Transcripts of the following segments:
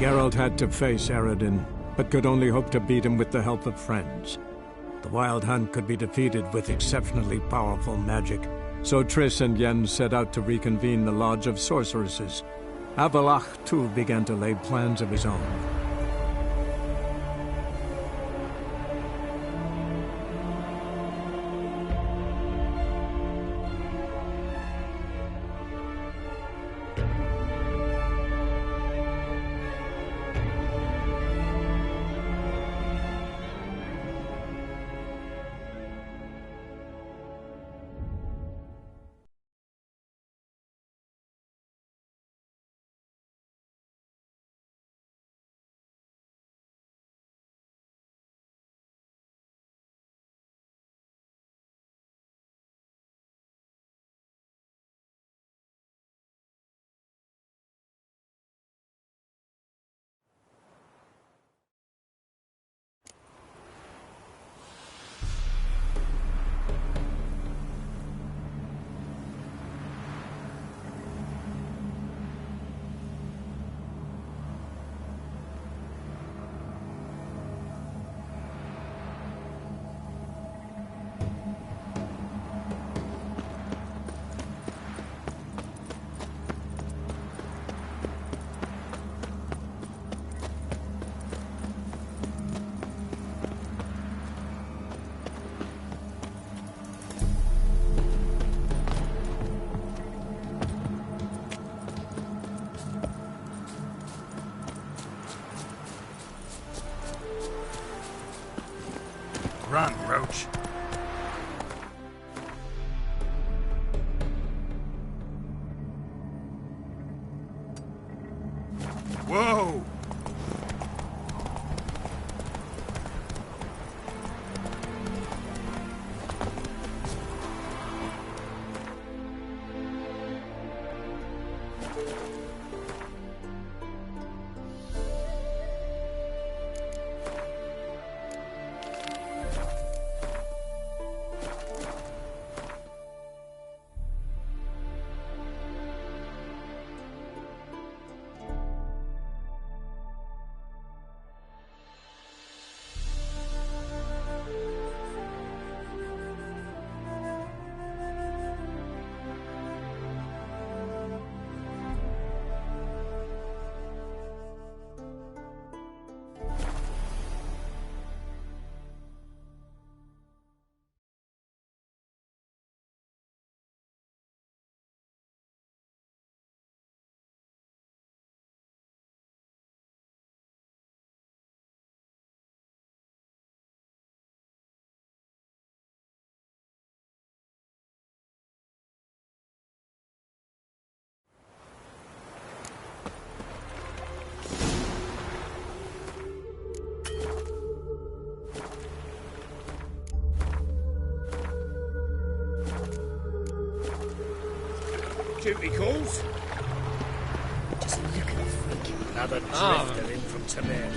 Geralt had to face Eredin, but could only hope to beat him with the help of friends. The Wild Hunt could be defeated with exceptionally powerful magic, so Triss and Yen set out to reconvene the Lodge of Sorceresses. Avallac'h, too, began to lay plans of his own. Run, Roach. Whoa! Duty calls. Just look at the freak. Another drifter in from Tamir.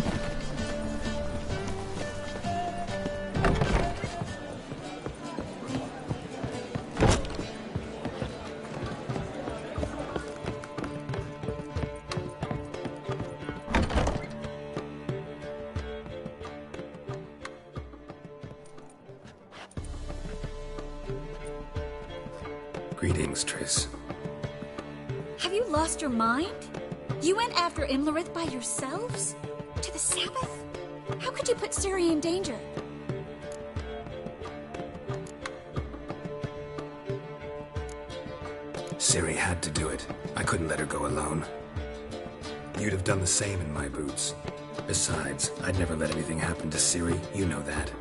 Greetings, Triss. Have you lost your mind? You went after Imlerith by yourselves? To the Soweth? How could you put Ciri in danger? Ciri had to do it. I couldn't let her go alone. You'd have done the same in my boots. Besides, I'd never let anything happen to Ciri. You know that.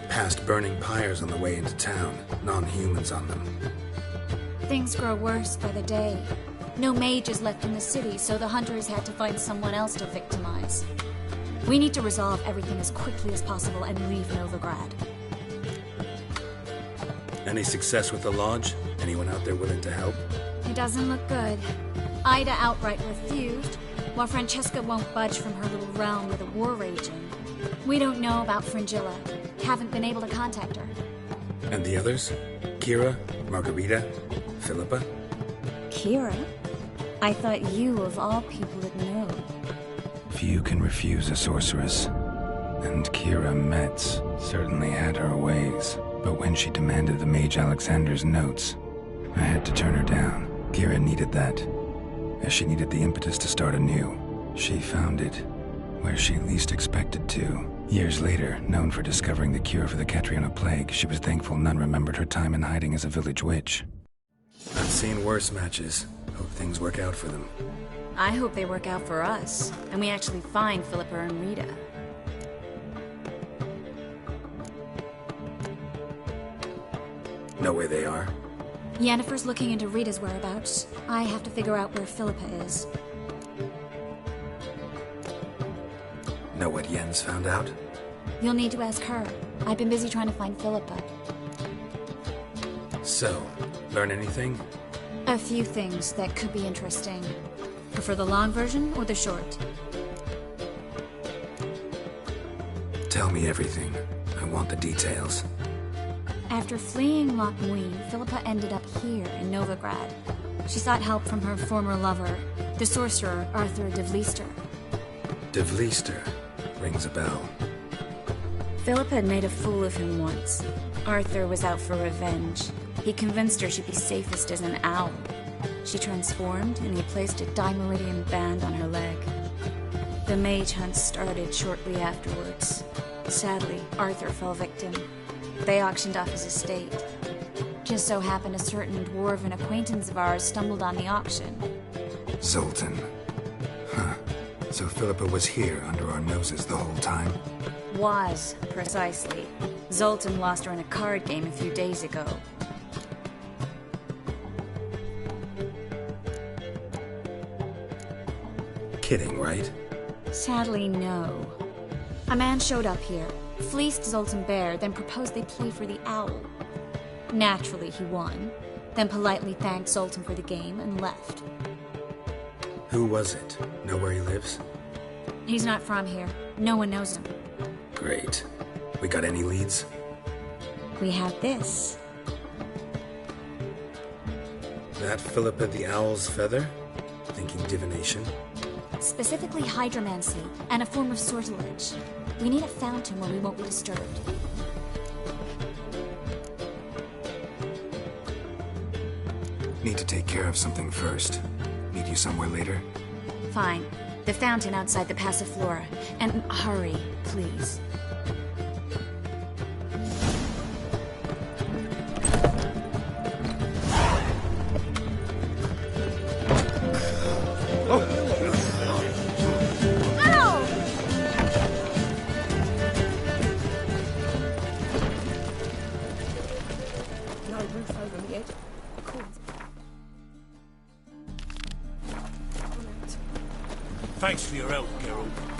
Past burning pyres on the way into town. Non-humans on them. Things grow worse by the day. No mages left in the city, so the hunters had to find someone else to victimize. We need to resolve everything as quickly as possible and leave Novigrad. Any success with the lodge? Anyone out there willing to help? It doesn't look good. Ida outright refused, while Francesca won't budge from her little realm with a war raging. We don't know about Fringilla. Haven't been able to contact her. And the others? Kira? Margarita? Philippa? Kira? I thought you, of all people, would know. Few can refuse a sorceress. And Kira Metz certainly had her ways. But when she demanded the Mage Alexander's notes, I had to turn her down. Kira needed that, as she needed the impetus to start anew. She found it where she least expected to. Years later, known for discovering the cure for the Catriona plague, she was thankful none remembered her time in hiding as a village witch. I've seen worse matches. Hope things work out for them. I hope they work out for us, and we actually find Philippa and Rita. Know where they are? Yennefer's looking into Rita's whereabouts. I have to figure out where Philippa is. Know what Yen's found out? You'll need to ask her. I've been busy trying to find Philippa. So, learn anything? A few things that could be interesting. Prefer the long version or the short? Tell me everything. I want the details. After fleeing Loch Muin, Philippa ended up here in Novigrad. She sought help from her former lover, the sorcerer Arthur de Vliester. De Vliester rings a bell. Philippa had made a fool of him once. Arthur was out for revenge. He convinced her she'd be safest as an owl. She transformed, and he placed a Dimeridian band on her leg. The mage hunt started shortly afterwards. Sadly, Arthur fell victim. They auctioned off his estate. Just so happened a certain dwarven acquaintance of ours stumbled on the auction. Zoltan. Huh. So Philippa was here under our noses the whole time? Was, precisely. Zoltan lost her in a card game a few days ago. Kidding, right? Sadly, no. A man showed up here, fleeced Zoltan bare, then proposed they play for the owl. Naturally, he won, then politely thanked Zoltan for the game and left. Who was it? Know where he lives? He's not from here. No one knows him. Great. We got any leads? We have this. That Philippa the Owl's feather? Thinking divination? Specifically hydromancy, and a form of sortilege. We need a fountain where we won't be disturbed. Need to take care of something first. Meet you somewhere later? Fine. The fountain outside the Passiflora. And hurry, please. Thanks for your help, Geralt.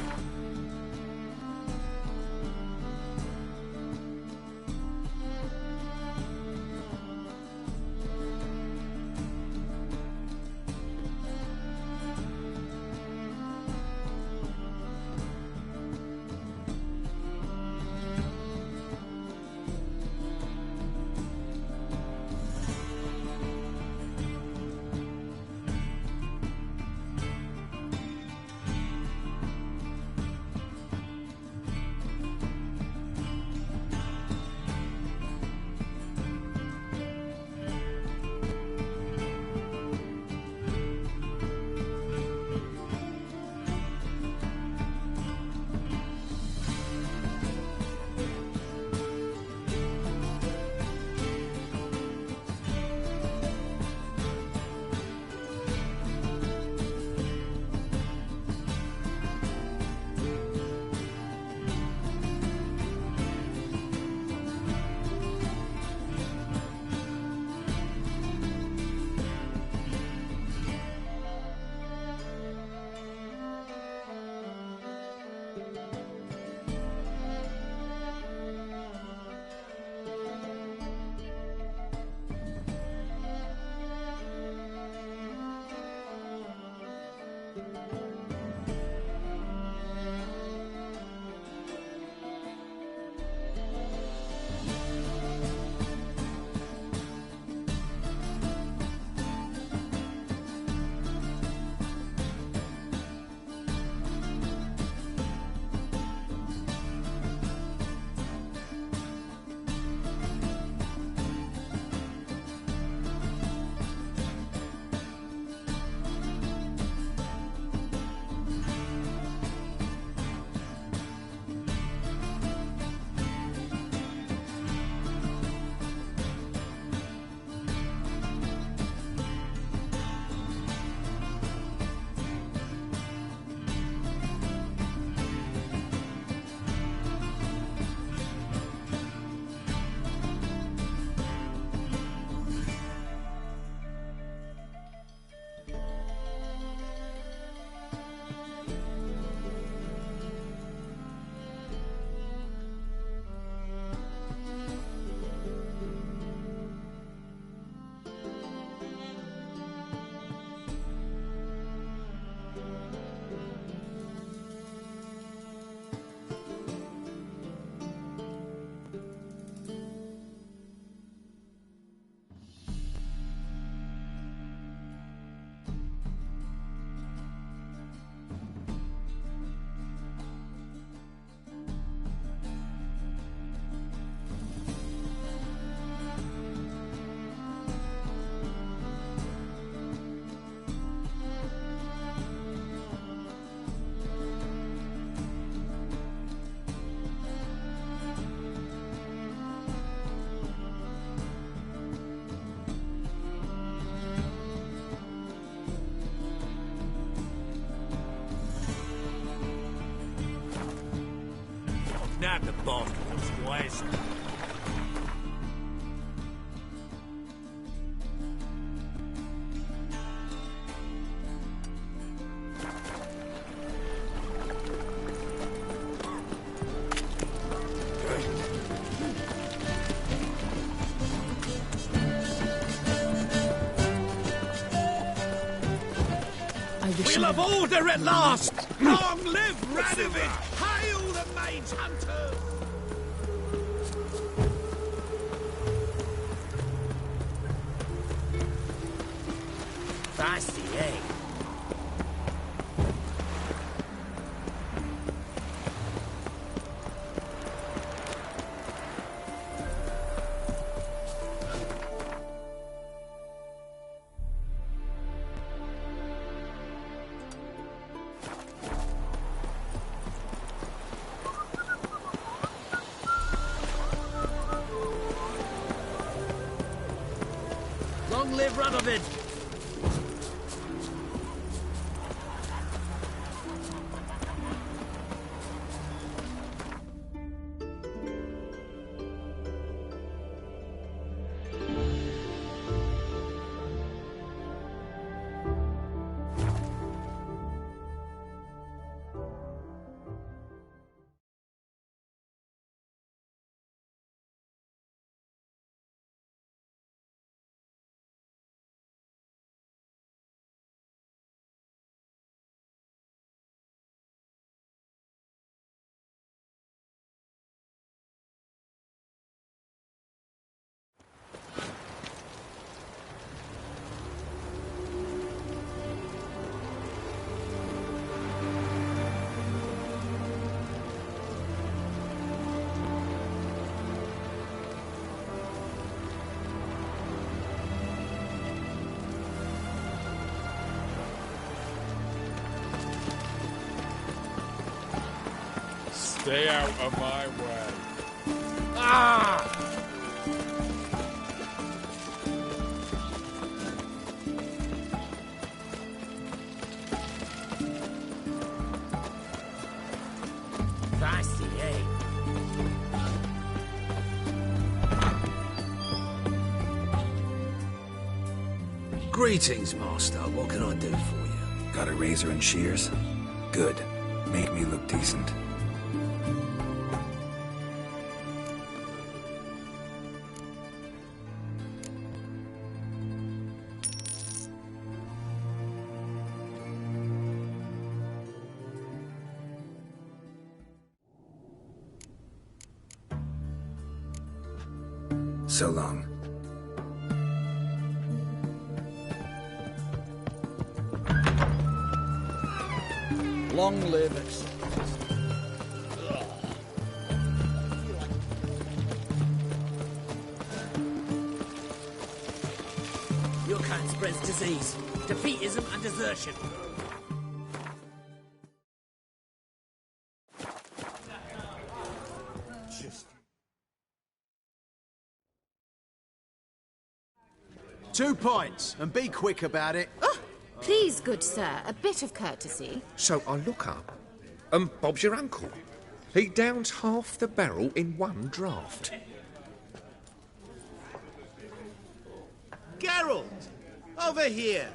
out the bastard, squires. We'll have order at last! Long live Radovid! Hail the Mage Hunter! Fancy, eh? Long live Radovid! Stay out of my way. Ah! Fancy, eh? Greetings, Master. What can I do for you? Got a razor and shears? Good. Make me look decent. So long. Long live it. Your kind spreads disease, defeatism and desertion. Two pints, and be quick about it. Oh, please, good sir, a bit of courtesy. So I look up, and Bob's your uncle. He downs half the barrel in one draught. Geralt! Over here!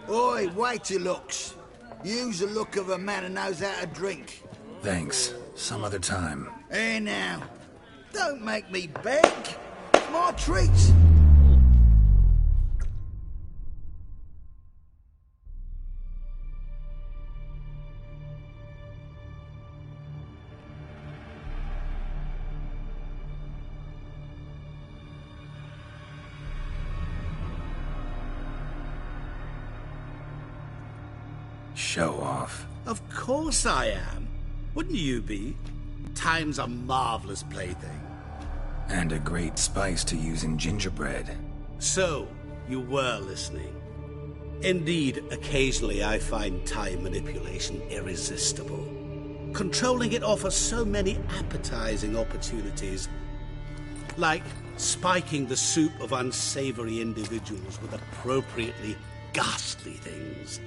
Oi, wait your looks. Use the look of a man who knows how to drink. Thanks. Some other time. Here now. Don't make me beg. It's my treat. Show off. Of course I am. Wouldn't you be? Time's a marvelous plaything. And a great spice to use in gingerbread. So, you were listening. Indeed, occasionally I find time manipulation irresistible. Controlling it offers so many appetizing opportunities. Like spiking the soup of unsavory individuals with appropriately ghastly things.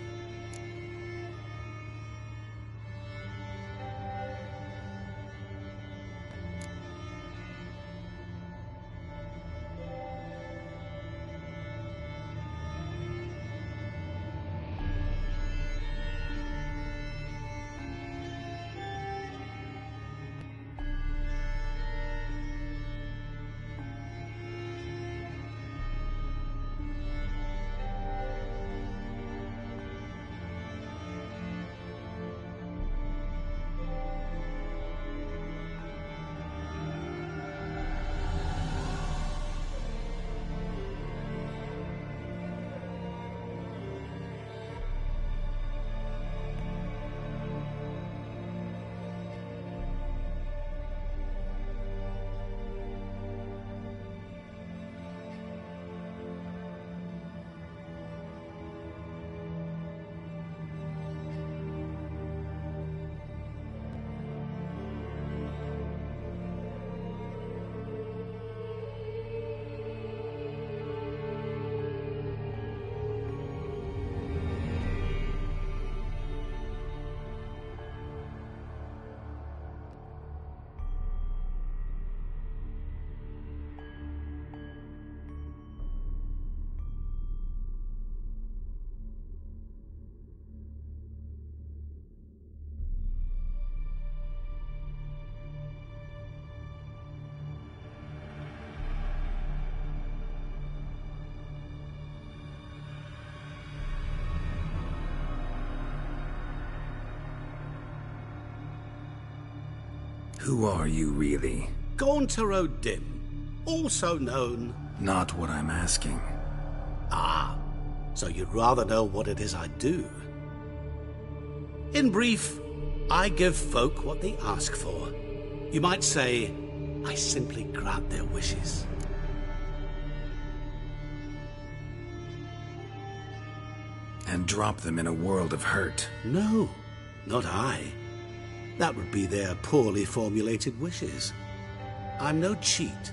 Who are you, really? Gauntero Dim, also known... Not what I'm asking. Ah, so you'd rather know what it is I do. In brief, I give folk what they ask for. You might say, I simply grant their wishes. And drop them in a world of hurt. No, not I. That would be their poorly formulated wishes. I'm no cheat.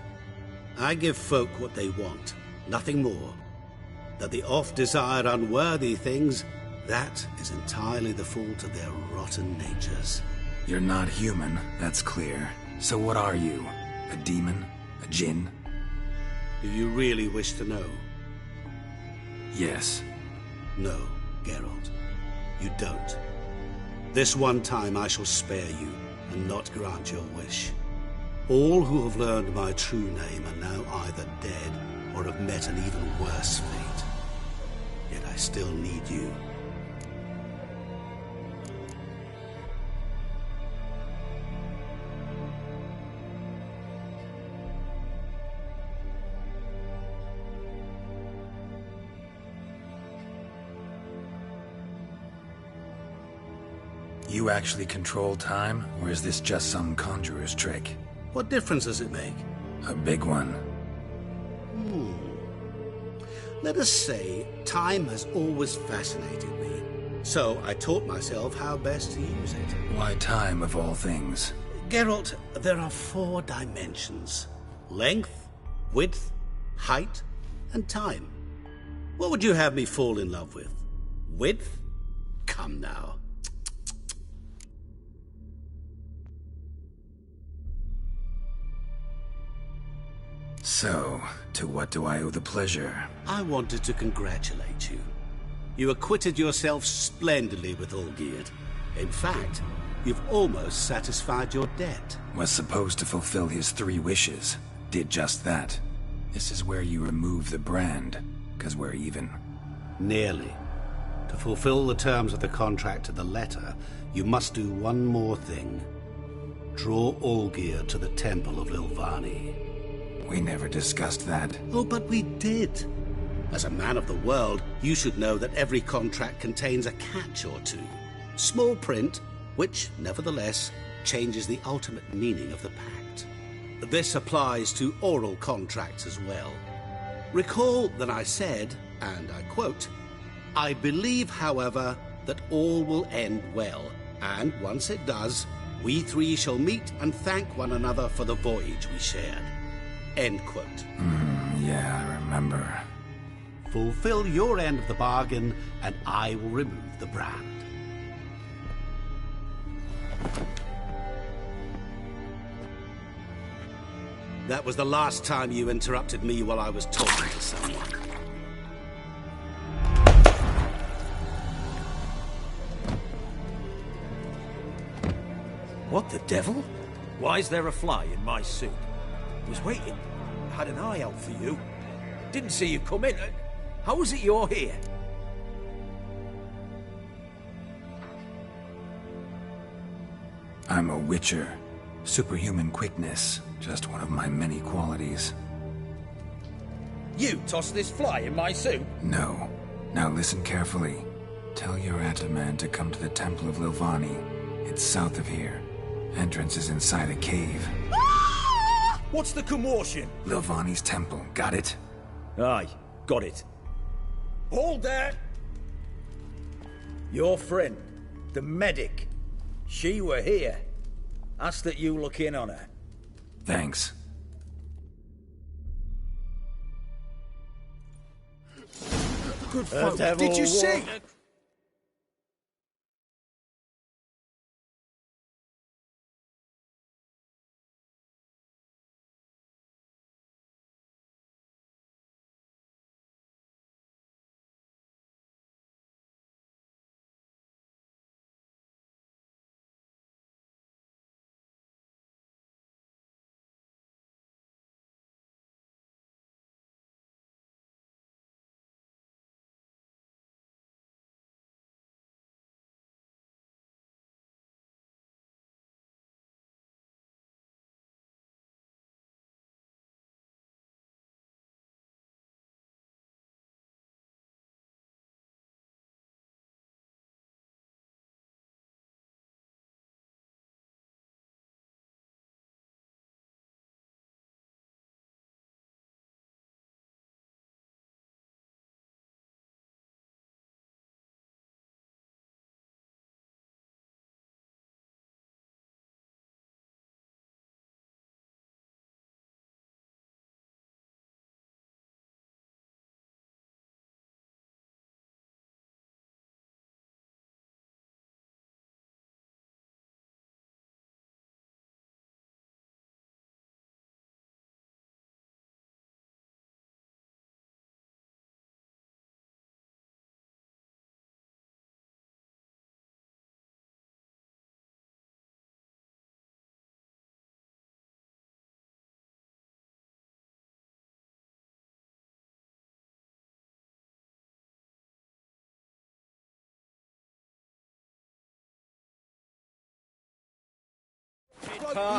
I give folk what they want, nothing more. That they oft desire unworthy things, that is entirely the fault of their rotten natures. You're not human, that's clear. So what are you? A demon? A djinn? Do you really wish to know? Yes. No, Geralt. You don't. This one time I shall spare you, and not grant your wish. All who have learned my true name are now either dead, or have met an even worse fate. Yet I still need you. You actually control time, or is this just some conjurer's trick? What difference does it make? A big one. Let us say, time has always fascinated me. So I taught myself how best to use it. Why time, of all things? Geralt, there are 4 dimensions. Length, width, height, and time. What would you have me fall in love with? Width? Come now. So, to what do I owe the pleasure? I wanted to congratulate you. You acquitted yourself splendidly with Olgierd. In fact, you've almost satisfied your debt. Was supposed to fulfill his 3 wishes. Did just that. This is where you remove the brand, 'cause we're even. Nearly. To fulfill the terms of the contract to the letter, you must do one more thing. Draw Olgierd to the Temple of Lilvani. We never discussed that. Oh, but we did. As a man of the world, you should know that every contract contains a catch or two. Small print, which, nevertheless, changes the ultimate meaning of the pact. This applies to oral contracts as well. Recall that I said, and I quote, "I believe, however, that all will end well, and once it does, we 3 shall meet and thank one another for the voyage we shared." End quote. Yeah, I remember. Fulfill your end of the bargain, and I will remove the brand. That was the last time you interrupted me while I was talking to someone. What the devil? Why is there a fly in my suit? Was waiting. Had an eye out for you. Didn't see you come in. How is it you're here? I'm a witcher. Superhuman quickness. Just one of my many qualities. You tossed this fly in my suit? No. Now listen carefully. Tell your Ataman to come to the Temple of Lilvani. It's south of here. Entrance is inside a cave. What's the commotion? Lilvani's temple, got it? Aye, got it. Hold there! Your friend, the medic, she were here. Ask that you look in on her. Thanks. Good folk, did you see?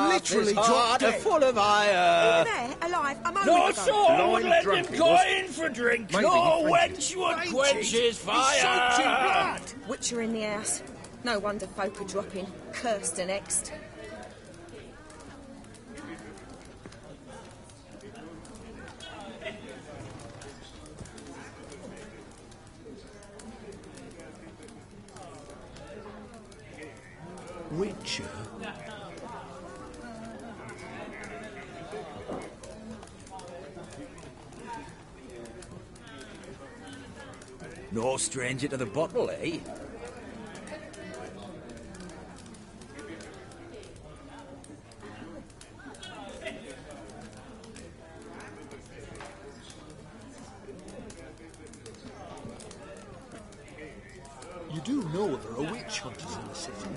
literally dropped dead. Full of iron. There, alive. I'm over No to go. soul would let him drunk he go was. in for drink. Maybe No he wench would quench his fire. Soaked in blood. Witcher in the house. No wonder folk are dropping. Cursed and exed. Witcher? No stranger to the bottle, eh? You do know there are witch hunters in the city.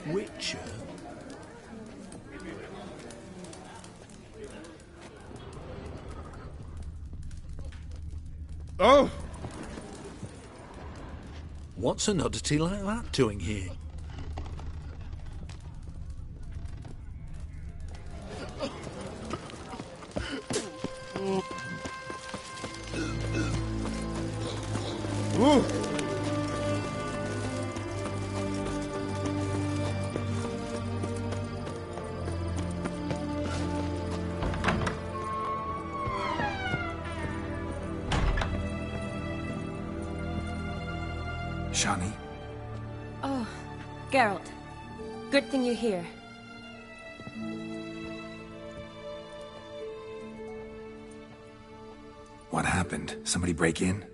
Witcher? Oh! What's an oddity like that doing here? Ooh. Shani, Oh, Geralt. Good thing you're here. what happened? Somebody break in?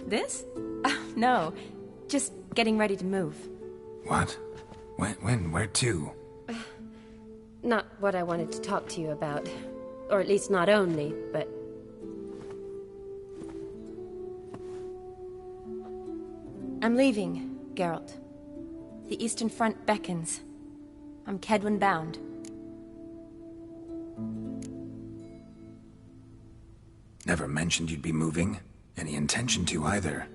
This? No. Just getting ready to move. What? When? Where to? Not what I wanted to talk to you about. Or at least not only, but... I'm leaving, Geralt. The Eastern Front beckons. I'm Kedwin bound. Never mentioned you'd be moving. Any intention to either.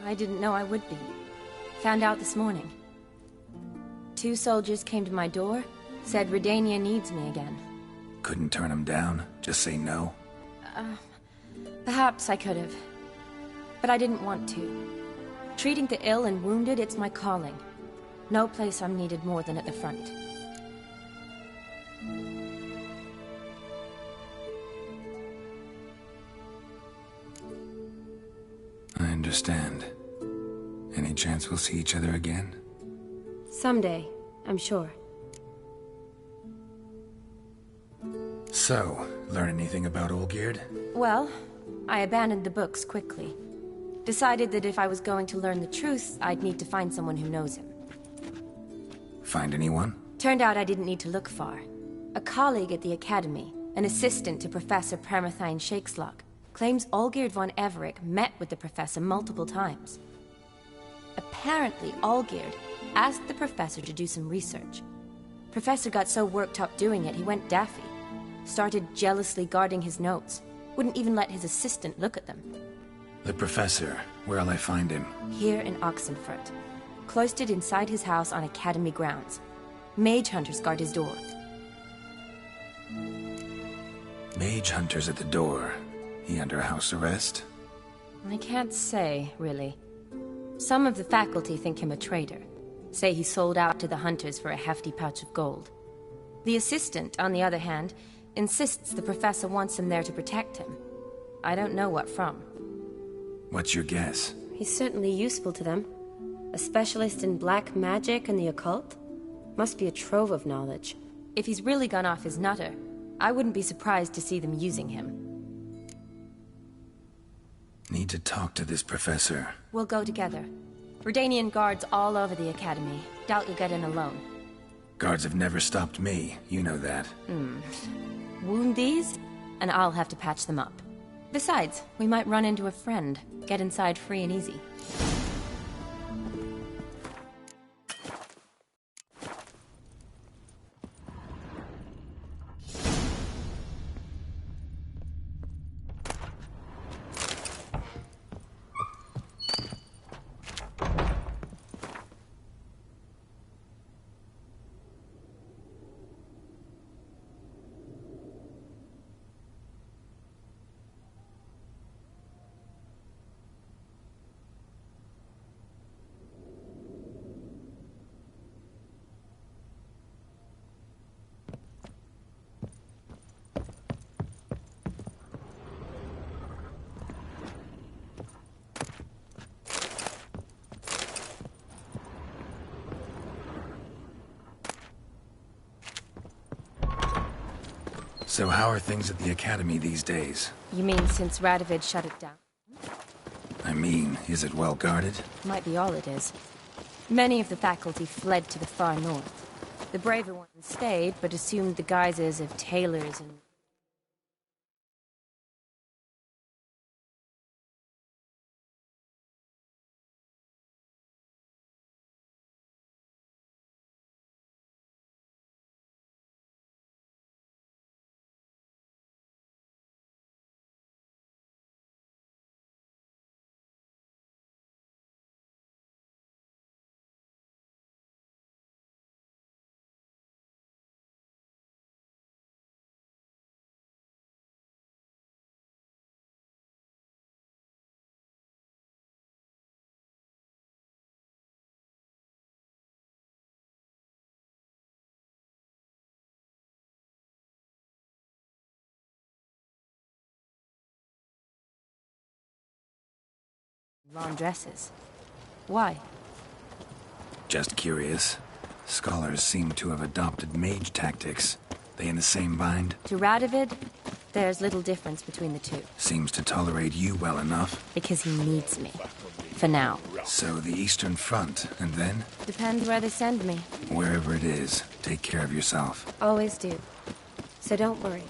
I didn't know I would be. Found out this morning. 2 soldiers came to my door, said Redania needs me again. Couldn't turn him down? Just say no? Perhaps I could have. But I didn't want to. Treating the ill and wounded, it's my calling. No place I'm needed more than at the front. I understand. Any chance we'll see each other again? Someday, I'm sure. So, learn anything about Olgierd? Well, I abandoned the books quickly. Decided that if I was going to learn the truth, I'd need to find someone who knows him. Find anyone? Turned out I didn't need to look far. A colleague at the Academy, an assistant to Professor Paramathine Shakeslock, claims Olgierd von Everick met with the professor multiple times. Apparently, Olgierd asked the professor to do some research. Professor got so worked up doing it, he went daffy. Started jealously guarding his notes. Wouldn't even let his assistant look at them. The professor. Where'll I find him? Here in Oxenfurt. Cloistered inside his house on Academy grounds. Mage hunters guard his door. Mage hunters at the door. He under house arrest? I can't say, really. Some of the faculty think him a traitor. Say he sold out to the hunters for a hefty pouch of gold. The assistant, on the other hand, insists the professor wants him there to protect him. I don't know what from. What's your guess? He's certainly useful to them. A specialist in black magic and the occult? Must be a trove of knowledge. If he's really gone off his nutter, I wouldn't be surprised to see them using him. Need to talk to this professor. We'll go together. Redanian guards all over the Academy. Doubt you'll get in alone. Guards have never stopped me. You know that. Wound these, and I'll have to patch them up. Besides, we might run into a friend. Get inside free and easy. So how are things at the Academy these days? You mean since Radovid shut it down? I mean, is it well guarded? Might be all it is. Many of the faculty fled to the far north. The braver ones stayed, but assumed the guises of tailors and... laundresses. Why? Just curious. Scholars seem to have adopted mage tactics. They in the same bind? To Radovid, there's little difference between the two. Seems to tolerate you well enough. Because he needs me. For now. So the Eastern Front, and then? Depends where they send me. Wherever it is, take care of yourself. Always do. So don't worry.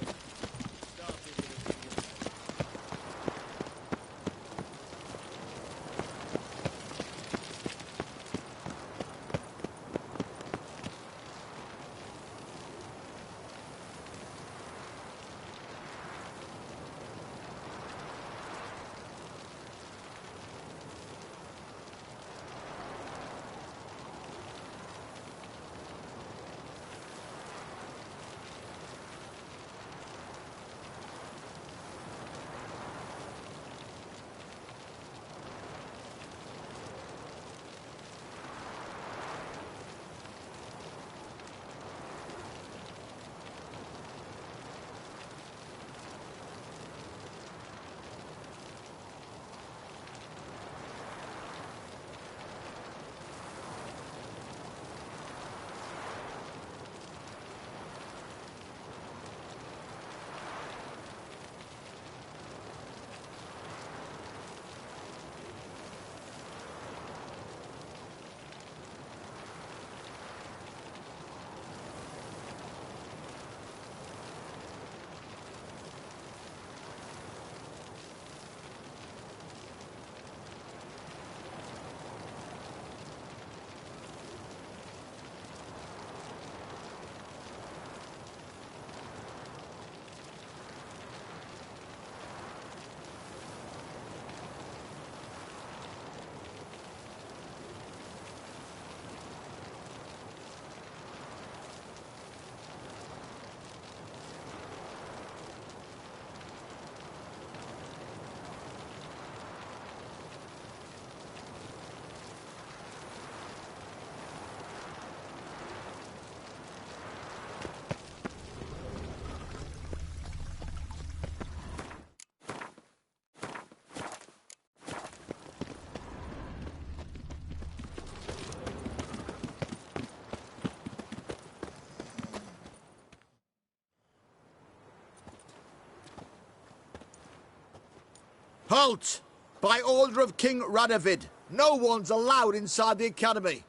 Halt! By order of King Radovid, no one's allowed inside the Academy.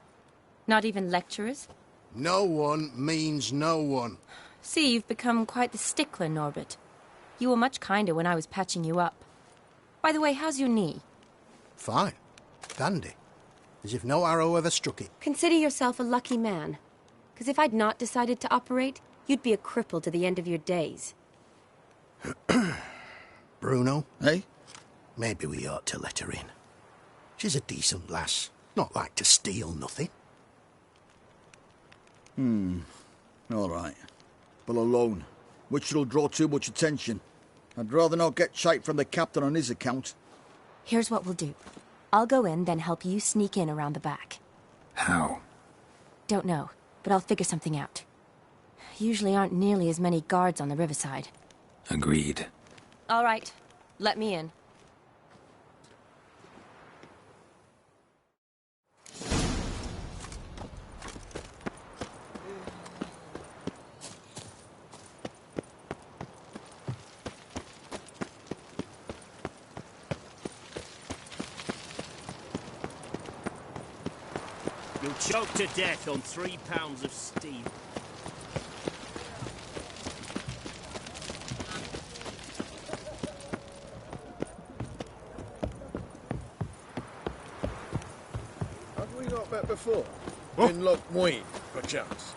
Not even lecturers? No one means no one. See, you've become quite the stickler, Norbert. You were much kinder when I was patching you up. By the way, how's your knee? Fine. Dandy. As if no arrow ever struck it. Consider yourself a lucky man. Because if I'd not decided to operate, you'd be a cripple to the end of your days. Bruno, eh? Maybe we ought to let her in. She's a decent lass. Not like to steal nothing. All right. But alone, which will draw too much attention. I'd rather not get shite from the captain on his account. Here's what we'll do. I'll go in, then help you sneak in around the back. How? Don't know, but I'll figure something out. Usually aren't nearly as many guards on the riverside. Agreed. All right. Let me in. Choked to death on 3 pounds of steam. Have we not met before? In Lochmoyne, perchance.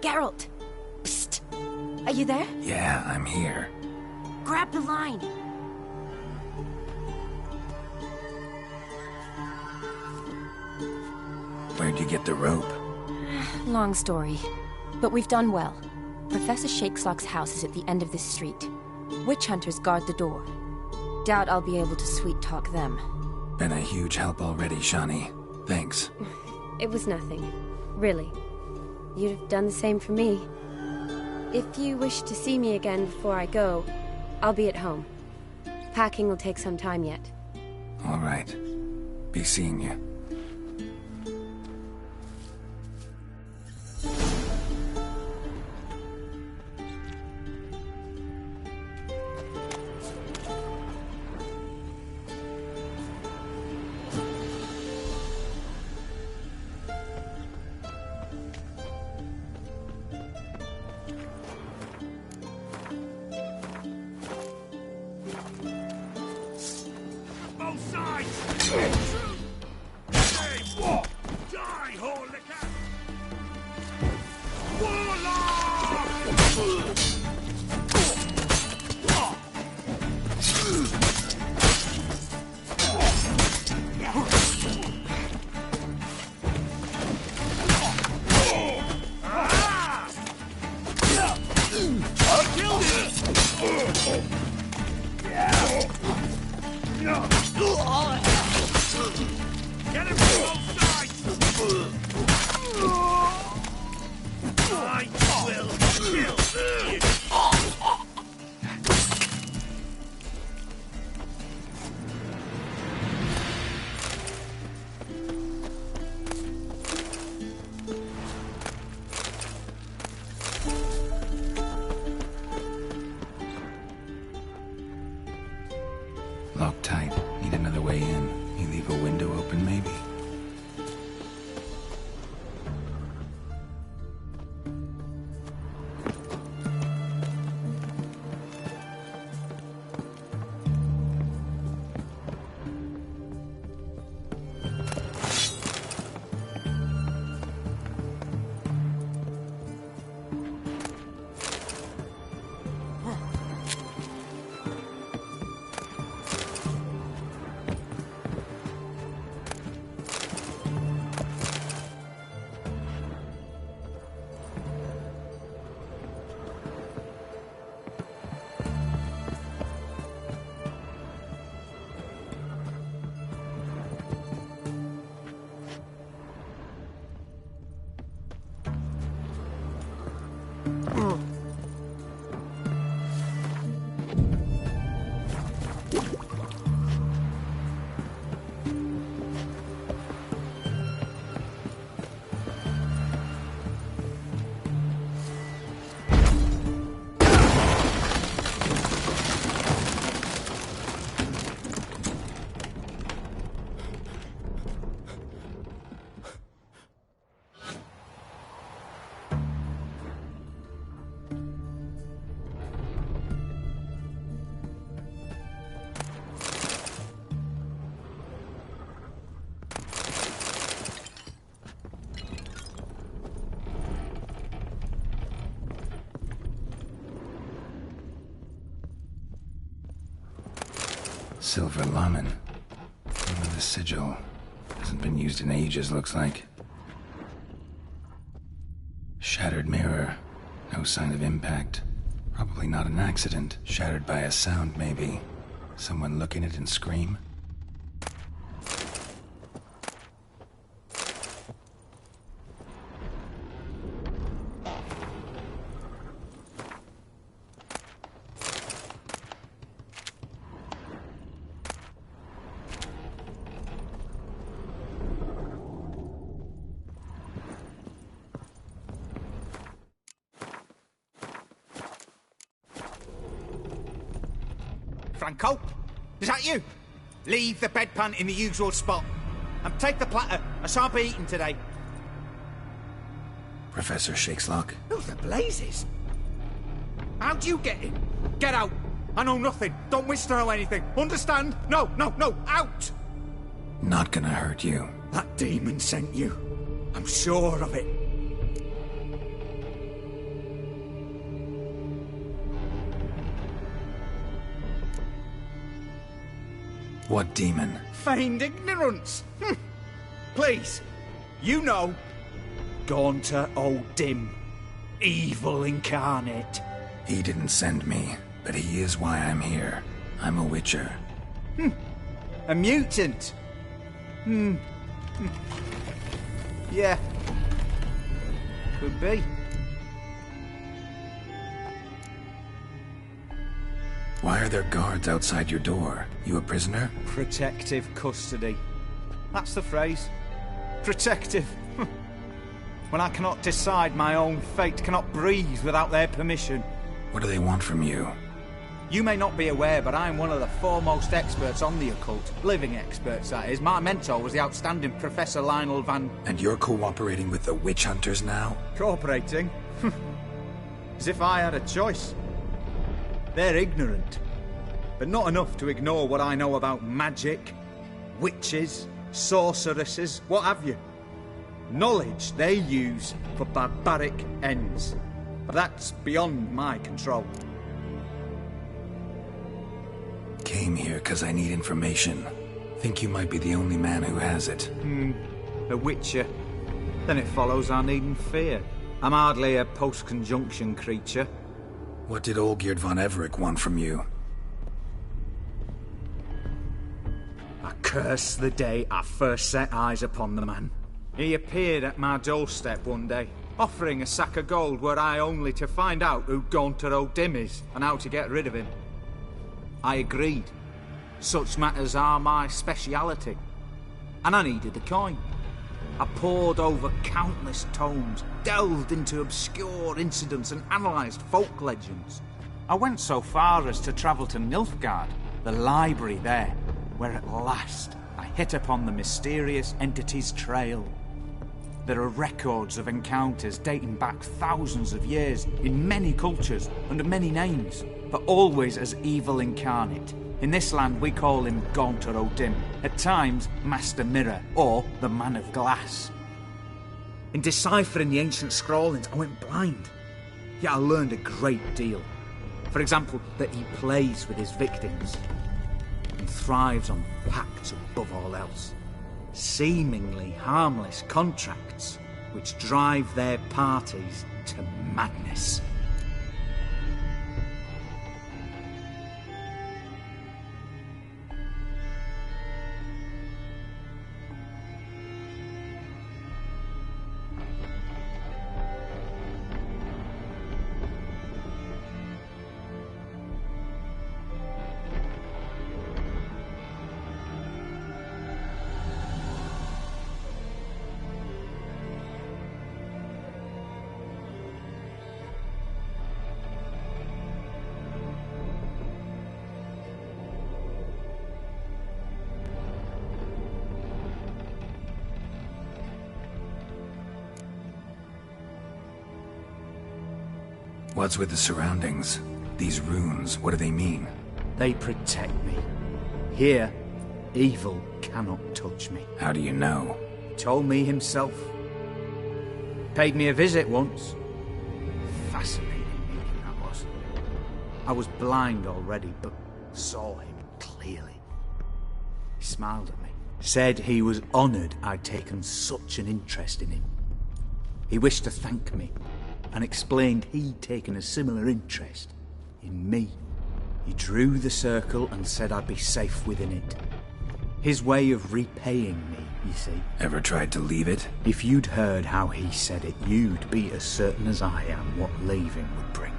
Geralt! Psst! Are you there? Yeah, I'm here. Grab the line! Where'd you get the rope? Long story. But we've done well. Professor Shakeslock's house is at the end of this street. Witch hunters guard the door. Doubt I'll be able to sweet-talk them. Been a huge help already, Shawnee. Thanks. It was nothing. Really. You'd have done the same for me. If you wish to see me again before I go, I'll be at home. Packing will take some time yet. All right. Be seeing you. Locked tight. Need another way in. You leave a window open, maybe? Silver Laman. The sigil. Hasn't been used in ages, looks like. Shattered mirror. No sign of impact. Probably not an accident. Shattered by a sound, maybe. Someone look in it and scream. Franco? Is that you? Leave the bedpan in the usual spot. And take the platter. I shan't be eating today. Professor Shakeslock? Who the blazes? How'd you get in? Get out. I know nothing. Don't wish to know anything. Understand? No, no, no. Out! Not gonna hurt you. That demon sent you. I'm sure of it. What demon? Feigned ignorance. Please, you know. Gaunter O'Dim. Evil incarnate. He didn't send me, but he is why I'm here. I'm a witcher. A mutant. Yeah. Could be. Why are there guards outside your door? You a prisoner? Protective custody. That's the phrase. Protective. When I cannot decide my own fate, cannot breathe without their permission. What do they want from you? You may not be aware, but I am one of the foremost experts on the occult. Living experts, that is. My mentor was the outstanding Professor Lionel Van... And you're cooperating with the witch hunters now? Cooperating? As if I had a choice. They're ignorant, but not enough to ignore what I know about magic, witches, sorceresses, what have you. Knowledge they use for barbaric ends. But that's beyond my control. Came here because I need information. Think you might be the only man who has it. A witcher. Then it follows I needn't fear. I'm hardly a post-conjunction creature. What did Olgierd von Everec want from you? I curse the day I first set eyes upon the man. He appeared at my doorstep one day, offering a sack of gold were I only to find out who Gaunter O'Dim is and how to get rid of him. I agreed. Such matters are my speciality. And I needed the coin. I pored over countless tomes, delved into obscure incidents and analysed folk legends. I went so far as to travel to Nilfgaard, the library there, where at last I hit upon the mysterious entity's trail. There are records of encounters dating back thousands of years in many cultures under many names, but always as evil incarnate. In this land we call him Gaunter O'Dim, at times Master Mirror or the Man of Glass. In deciphering the ancient scrawlings I went blind, yet I learned a great deal. For example, that he plays with his victims and thrives on pacts above all else. Seemingly harmless contracts which drive their parties to madness. What's with the surroundings? These runes, what do they mean? They protect me. Here, evil cannot touch me. How do you know? He told me himself. Paid me a visit once. Fascinating meeting that was. I was blind already, but saw him clearly. He smiled at me. Said he was honoured I'd taken such an interest in him. He wished to thank me, and explained he'd taken a similar interest in me. He drew the circle and said I'd be safe within it. His way of repaying me, you see. Ever tried to leave it? If you'd heard how he said it, you'd be as certain as I am what leaving would bring.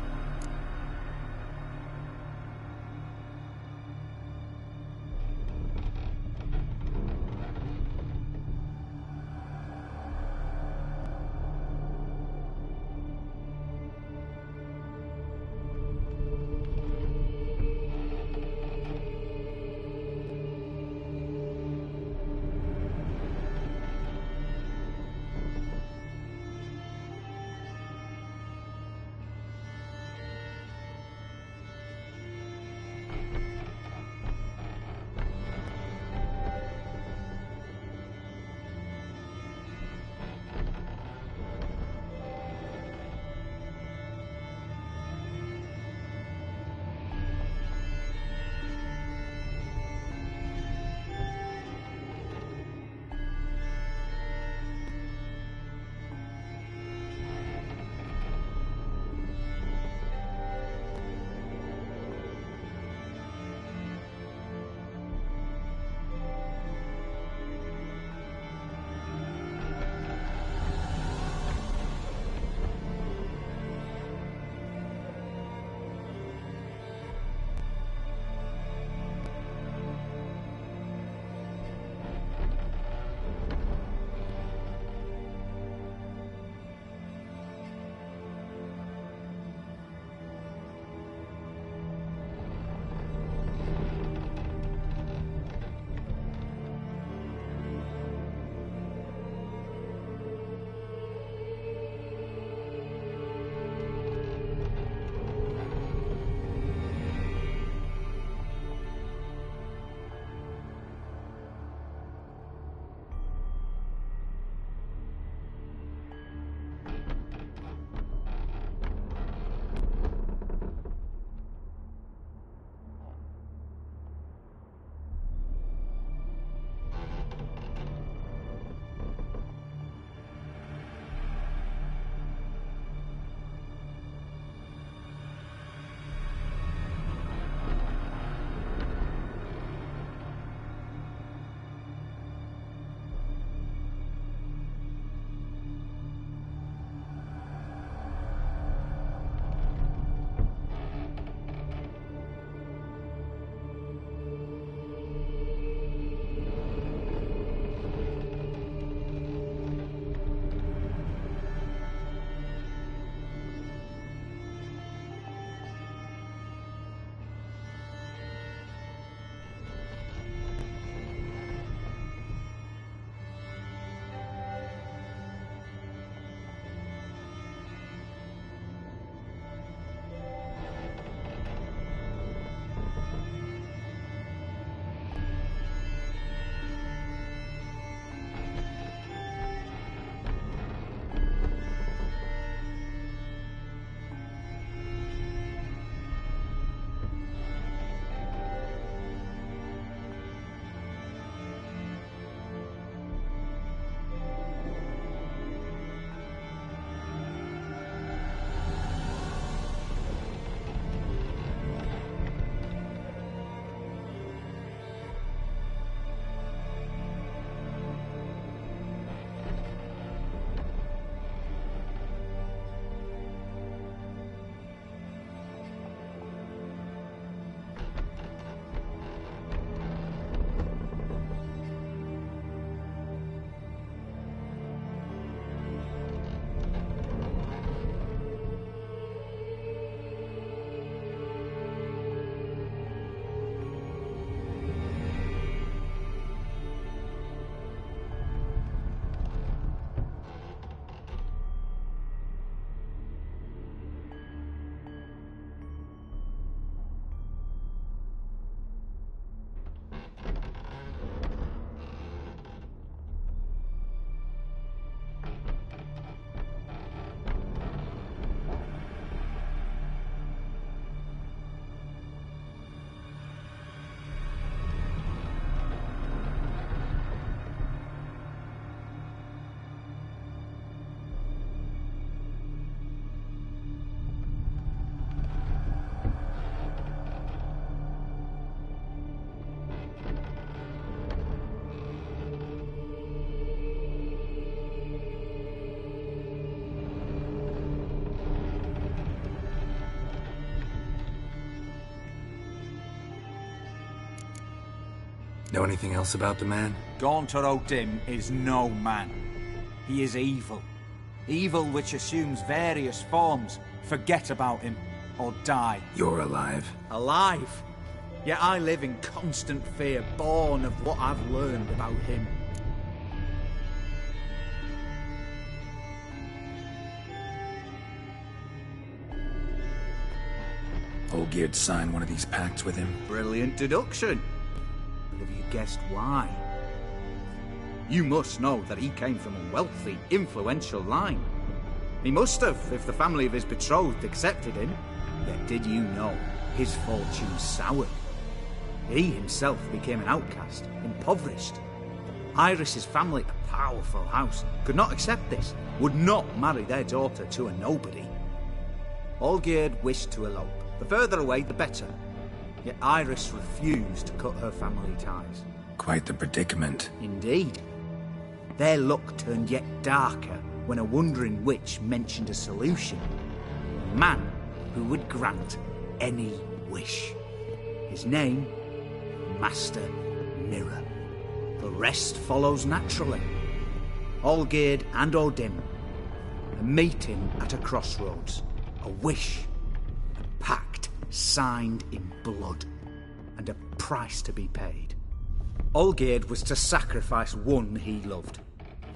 Know anything else about the man? Gaunter O'Dim is no man. He is evil. Evil which assumes various forms. Forget about him, or die. You're alive. Alive? Yet I live in constant fear, born of what I've learned about him. Olgierd signed one of these pacts with him. Brilliant deduction. But have you guessed why? You must know that he came from a wealthy, influential line. He must have, if the family of his betrothed accepted him. Yet did you know his fortune soured? He himself became an outcast, impoverished. Iris's family, a powerful house, could not accept this, would not marry their daughter to a nobody. Olgierd wished to elope. The further away, the better. Yet Iris refused to cut her family ties. Quite the predicament. Indeed. Their luck turned yet darker when a wandering witch mentioned a solution. A man who would grant any wish. His name, Master Mirror. The rest follows naturally. Olgierd and O'Dim, a meeting at a crossroads, a wish, a pact signed in blood, and a price to be paid. Olgierd was to sacrifice one he loved.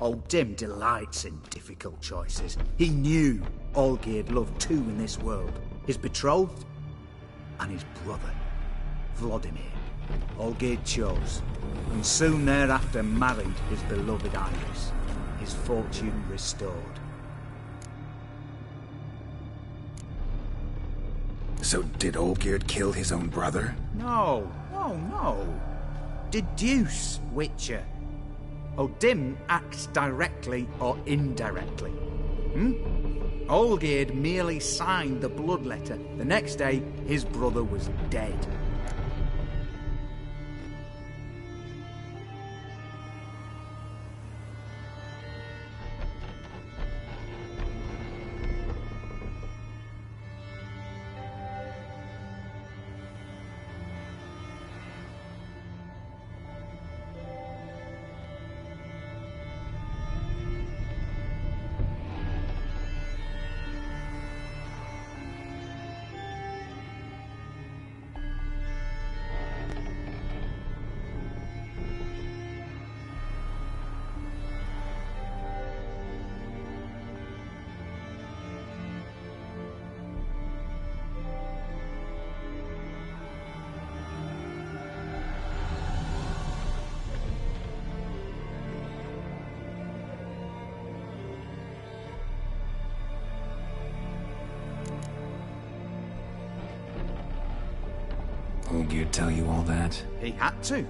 O'Dim delights in difficult choices. He knew Olgierd loved two in this world, his betrothed and his brother, Vladimir. Olgierd chose, and soon thereafter married his beloved Iris, his fortune restored. So did Olgierd kill his own brother? No. Deduce, Witcher. O'Dim acts directly or indirectly. Olgierd merely signed the blood letter. The next day, his brother was dead. Olgierd tell you all that? He had to.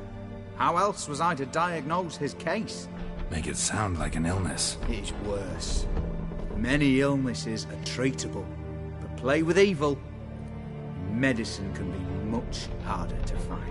How else was I to diagnose his case? Make it sound like an illness. It's worse. Many illnesses are treatable, but play with evil, medicine can be much harder to find.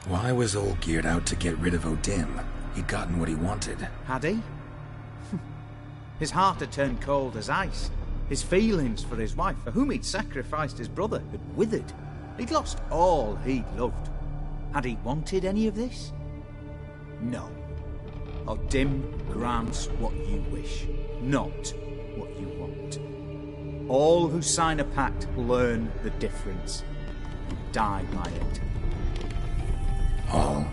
Why was Olgierd out to get rid of O'Dim? He'd gotten what he wanted. Had he? His heart had turned cold as ice. His feelings for his wife, for whom he'd sacrificed his brother, had withered. He'd lost all he'd loved. Had he wanted any of this? No. O'Dim grants what you wish, not what you want. All who sign a pact learn the difference and die by it. All?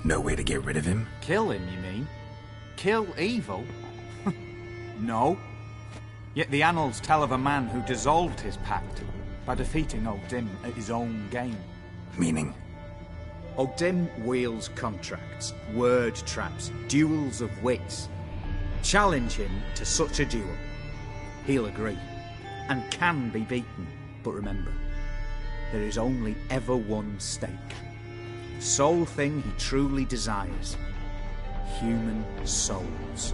No way to get rid of him? Kill him, you mean? Kill evil? No. Yet the annals tell of a man who dissolved his pact by defeating O'Dim at his own game. Meaning? O'Dim wields contracts, word traps, duels of wits. Challenge him to such a duel. He'll agree, and can be beaten. But remember, there is only ever one stake. The sole thing he truly desires. Human souls.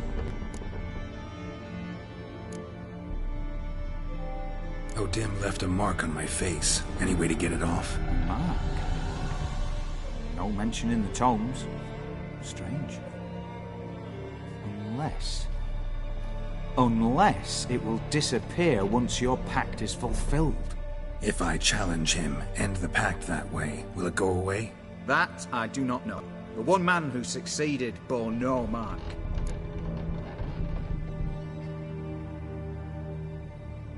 O'Dim left a mark on my face. Any way to get it off? Mark? No mention in the tomes. Strange. Unless it will disappear once your pact is fulfilled. If I challenge him, end the pact that way, will it go away? That I do not know. The one man who succeeded bore no mark.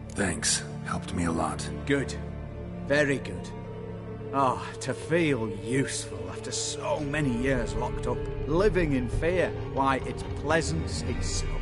Thanks. Helped me a lot. Good. Very good. Oh, to feel useful after so many years locked up, living in fear. Why, it's pleasance itself.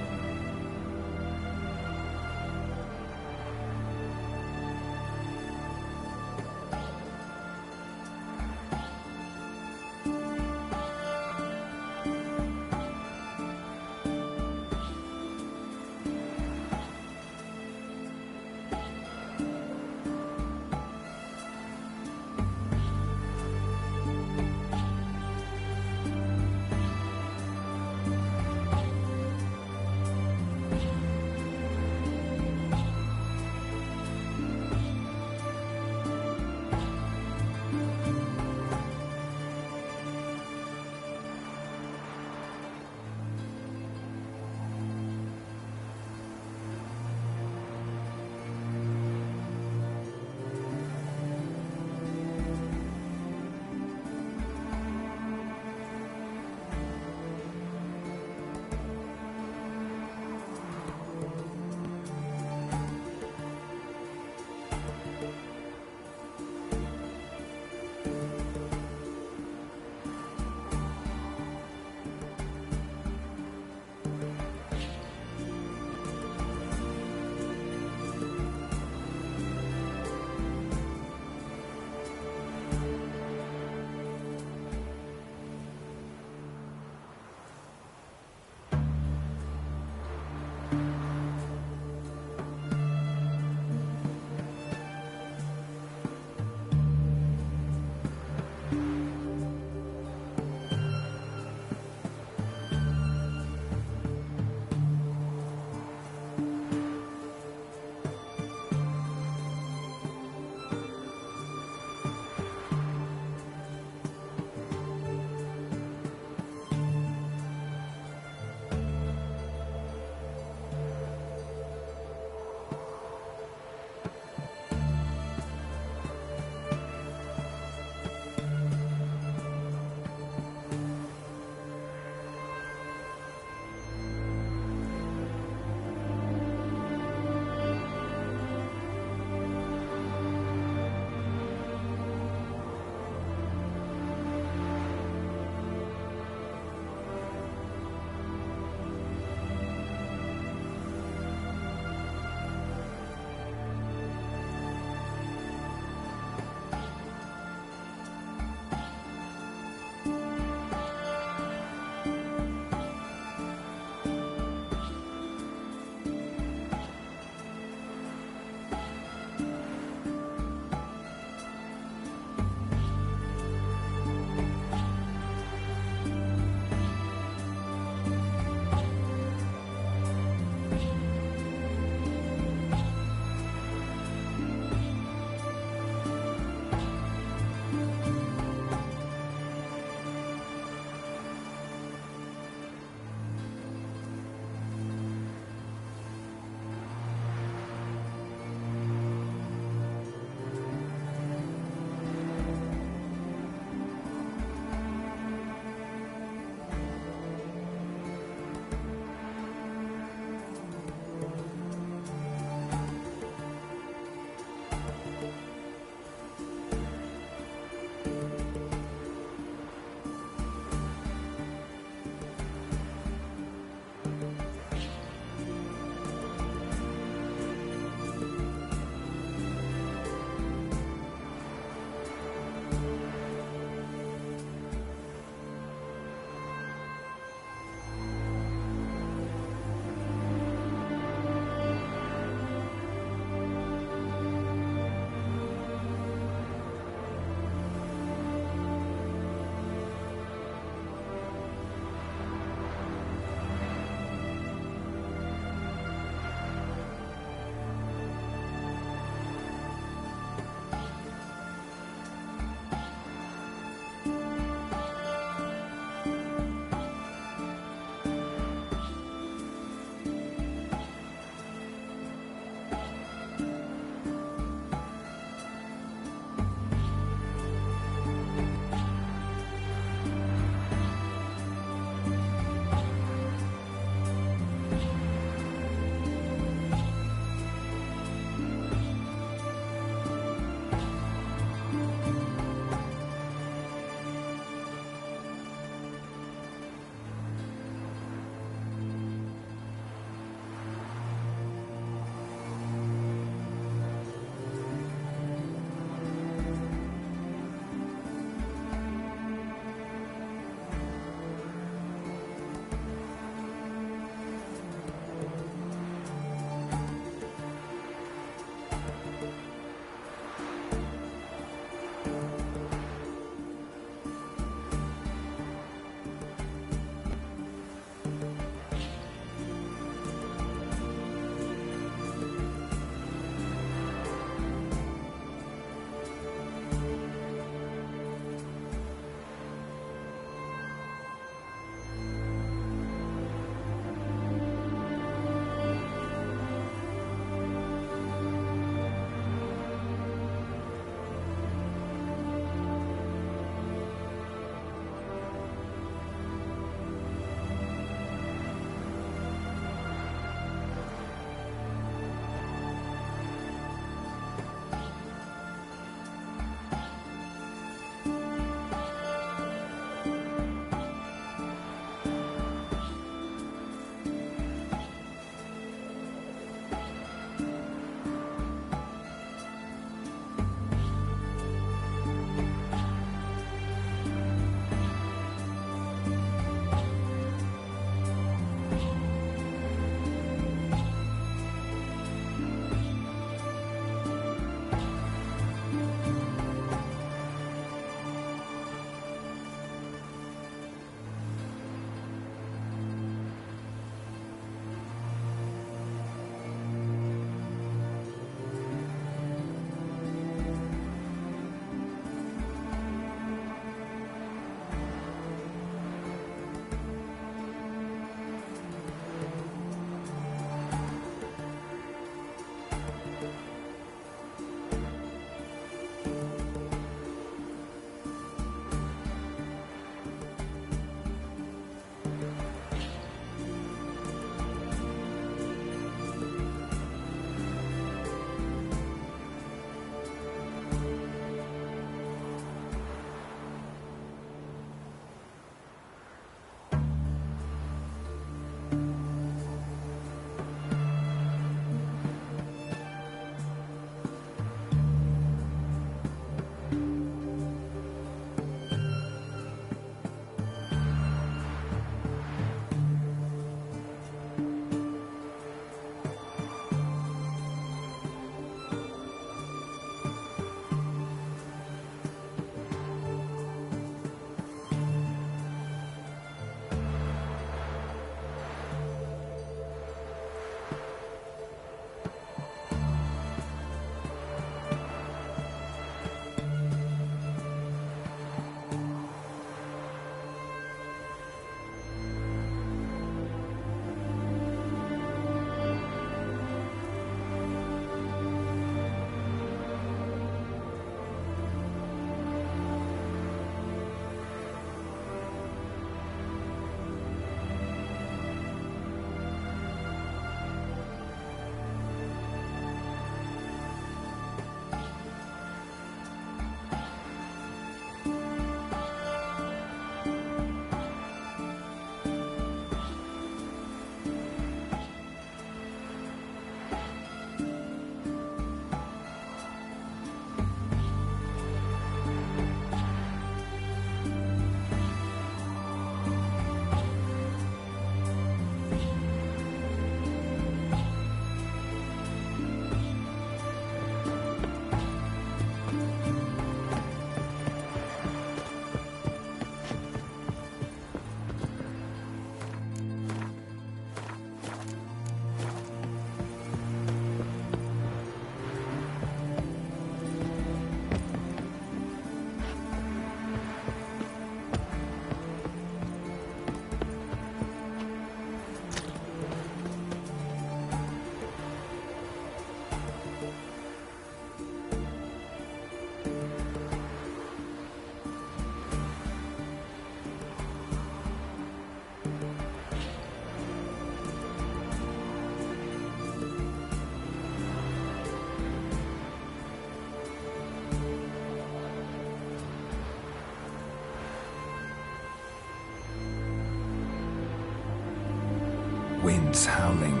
winds howling.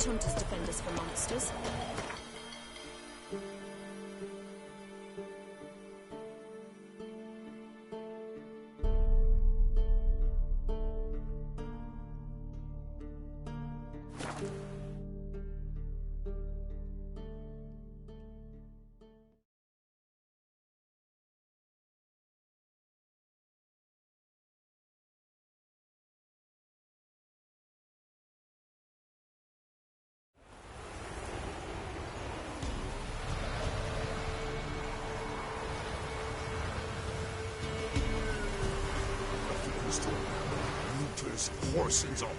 Hunters defend us from monsters. Looters, horsens up.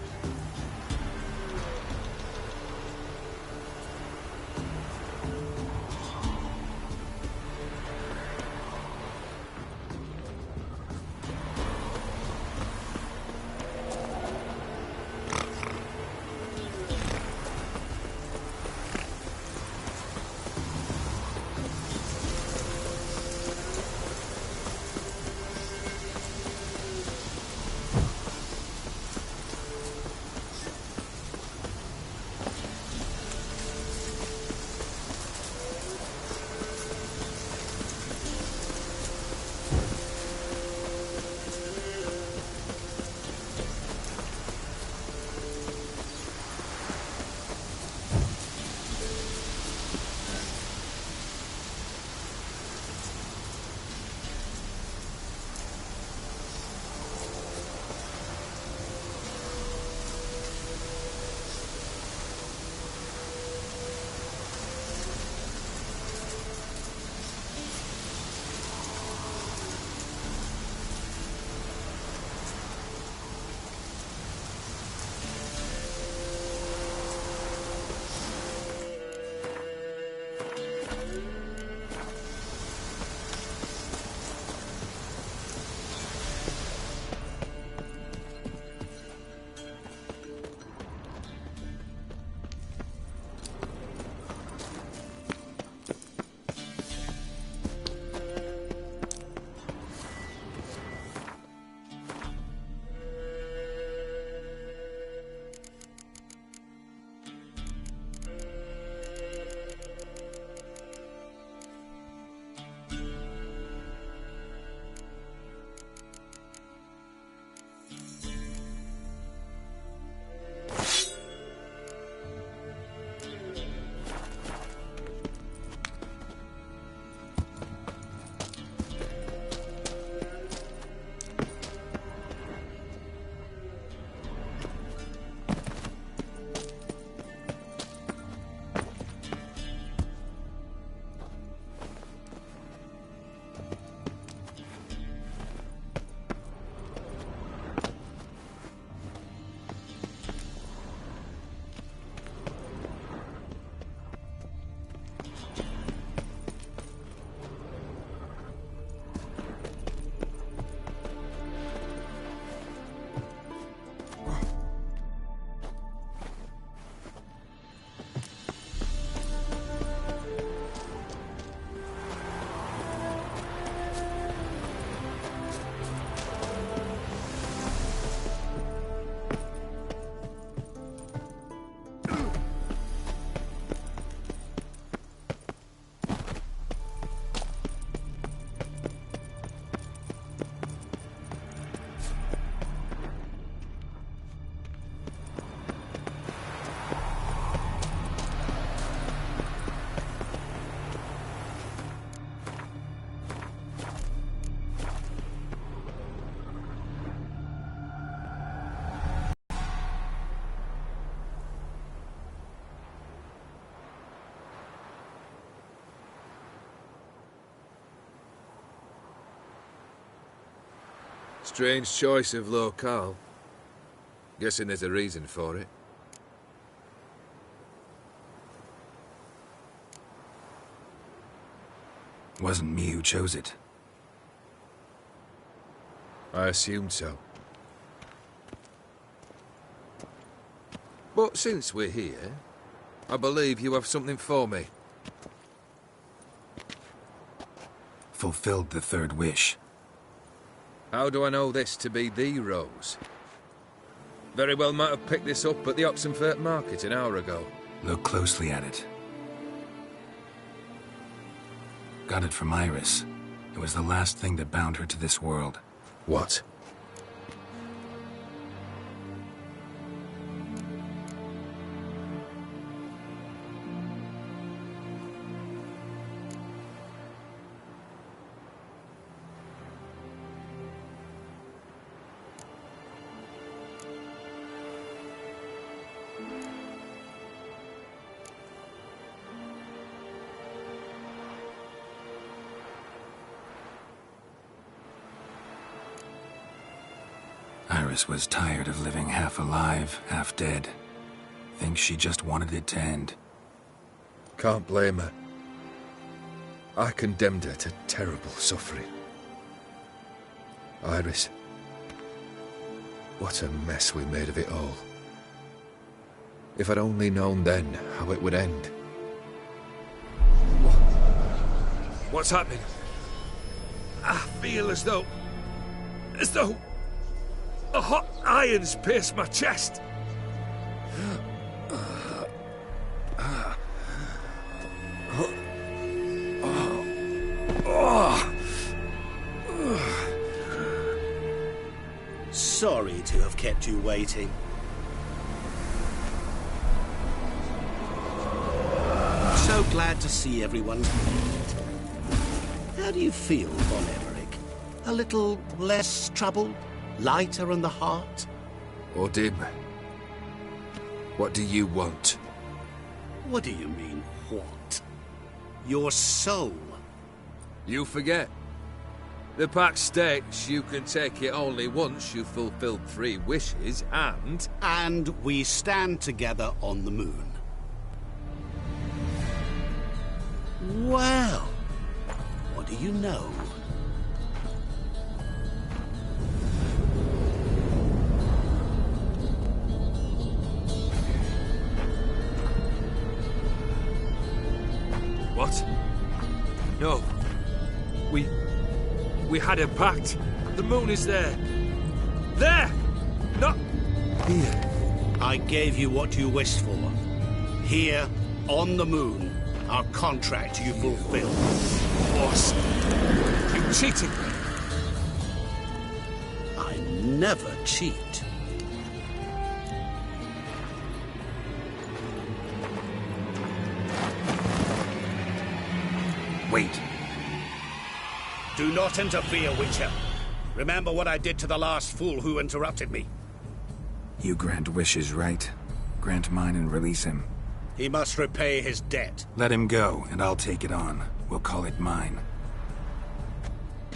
Strange choice of locale. Guessing there's a reason for it. Wasn't me who chose it. I assumed so. But since we're here, I believe you have something for me. Fulfilled the third wish. How do I know this to be the rose? Very well might have picked this up at the Oxenfurt market an hour ago. Look closely at it. Got it from Iris. It was the last thing that bound her to this world. What? Iris was tired of living half alive, half dead. Thinks she just wanted it to end. Can't blame her. I condemned her to terrible suffering. Iris, what a mess we made of it all. If I'd only known then how it would end. What's happening? I feel as though a hot iron's pierced my chest. Sorry to have kept you waiting. So glad to see everyone. How do you feel, Von Emmerich? A little less troubled? Lighter in the heart? Odim, what do you want? What do you mean, what? Your soul. You forget. The pact states you can take it only once you've fulfilled 3 wishes, and... And we stand together on the moon. Well, what do you know? What? No. We had a pact. The moon is there. There! Not here. I gave you what you wished for. Here, on the moon, our contract you fulfilled. Boss, you cheated me. I never cheat. Wait. Do not interfere, Witcher. Remember what I did to the last fool who interrupted me. You grant wishes, right? Grant mine and release him. He must repay his debt. Let him go, and I'll take it on. We'll call it mine.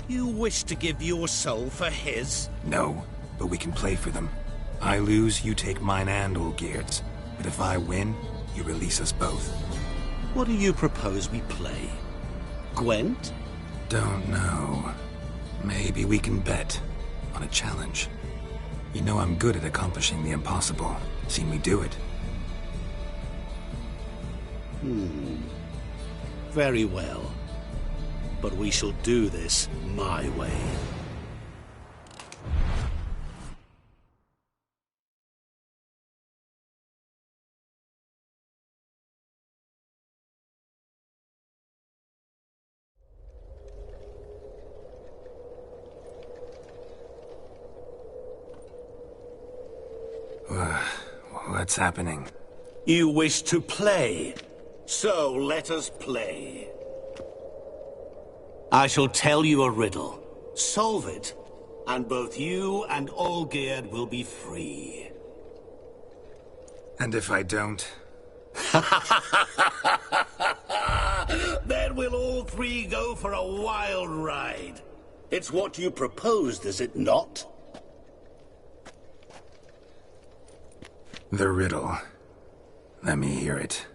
You wish to give your soul for his? No, but we can play for them. I lose, you take mine and Olgierd's. But if I win, you release us both. What do you propose we play? Gwent? Don't know. Maybe we can bet on a challenge. You know I'm good at accomplishing the impossible. Seen me do it. Very well. But we shall do this my way. What's happening? You wish to play, so let us play. I shall tell you a riddle. Solve it, and both you and Olgierd will be free. And if I don't? Then we'll all 3 go for a wild ride. It's what you proposed, is it not? The riddle. Let me hear it.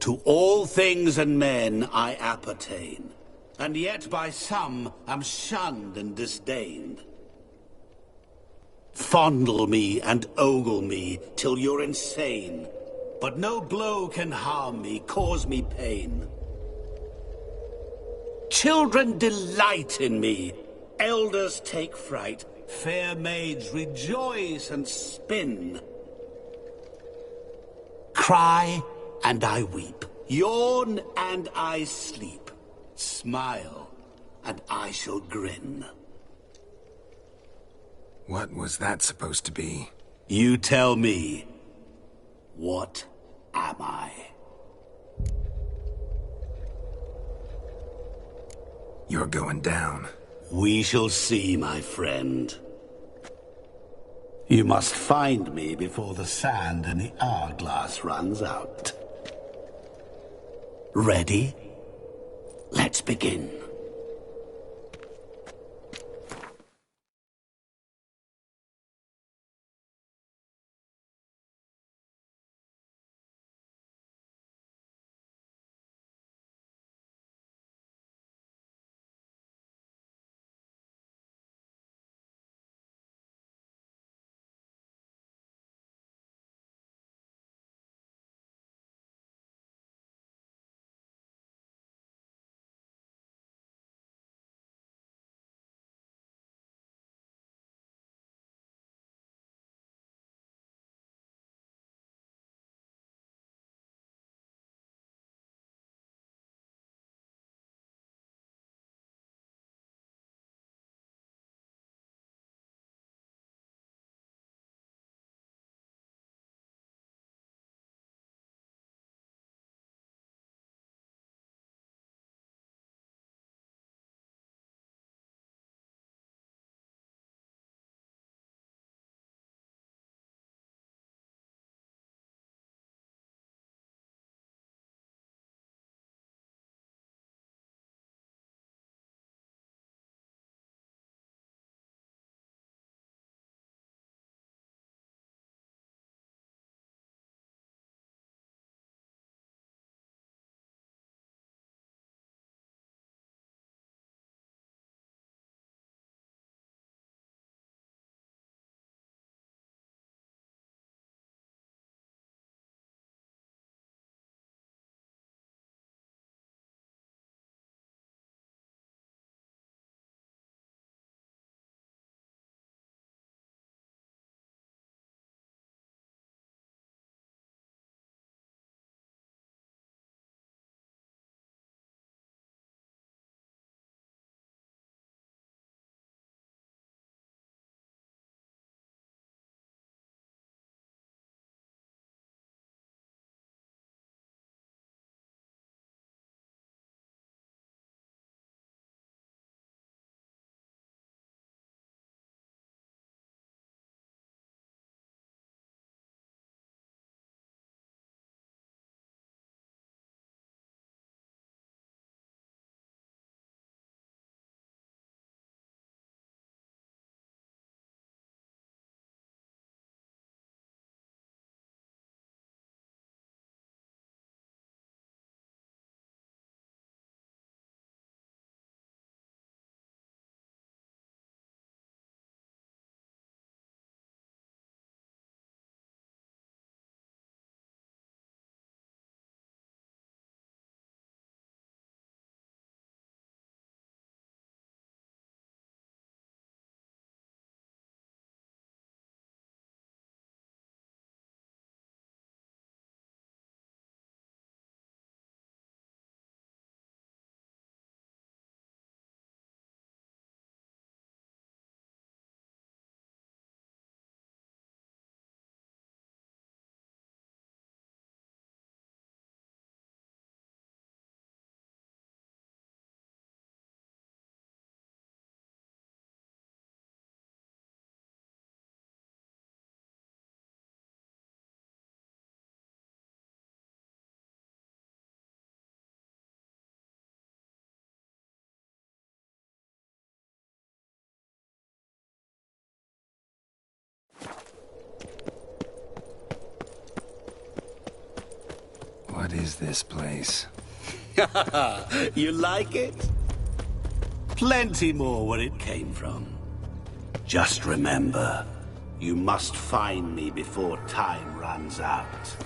To all things and men I appertain, and yet by some am shunned and disdained. Fondle me and ogle me till you're insane, but no blow can harm me, cause me pain. Children delight in me, elders take fright, fair maids rejoice and spin. Cry and I weep, yawn and I sleep, smile and I shall grin. What was that supposed to be? You tell me, what am I? You're going down. We shall see, my friend. You must find me before the sand in the hourglass runs out. Ready? Let's begin. is this place? You like it? Plenty more where it came from. Just remember, you must find me before time runs out.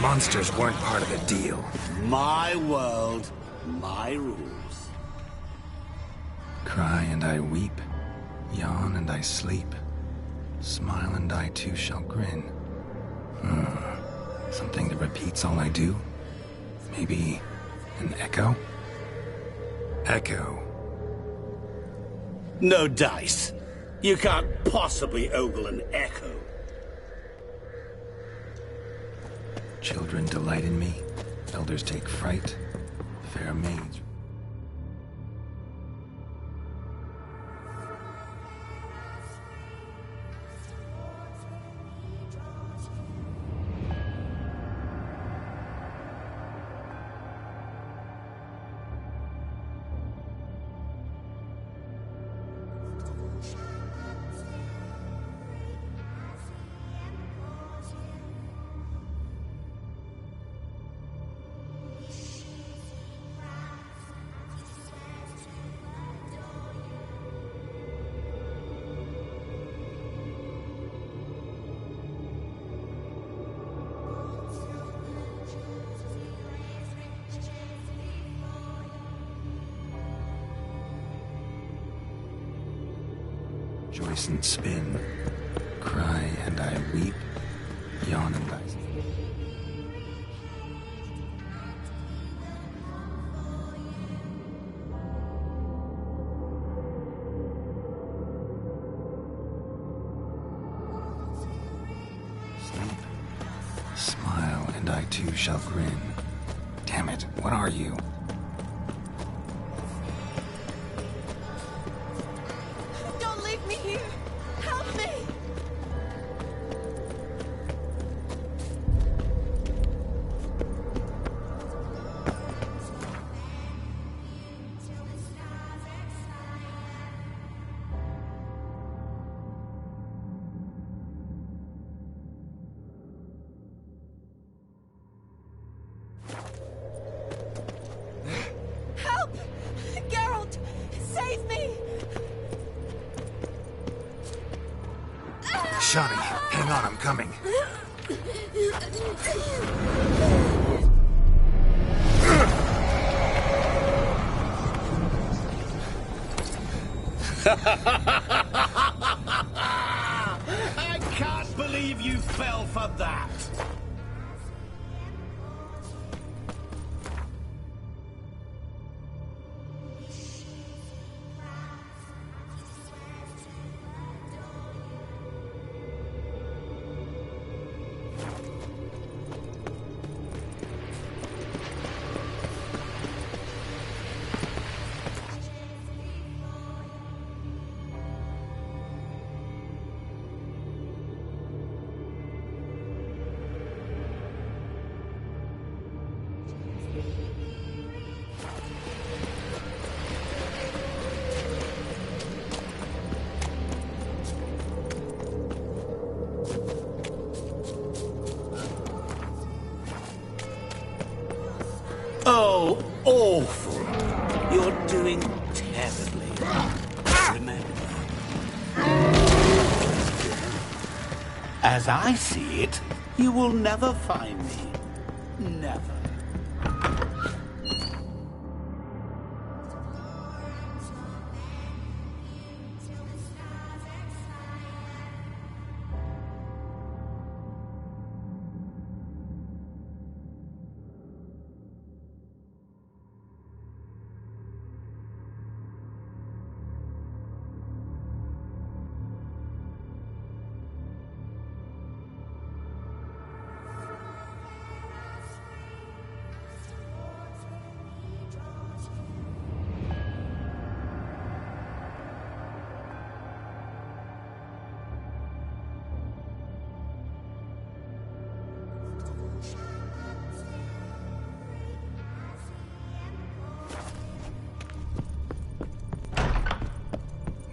Monsters weren't part of the deal. My world, my rules. Cry and I weep, yawn and I sleep, smile and I too shall grin. Something that repeats all I do? Maybe an echo? Echo. No dice. You can't possibly ogle an echo. Children delight in me, elders take fright, fair maids. Rejoice and spin, cry and I weep, yawn and I... Sleep, smile and I too shall grin. Damn it, what are you? Shawnee, hang on, I'm coming. I can't believe you fell for that. Oh, awful. You're doing terribly. Remember. As I see it, you will never find me. Never.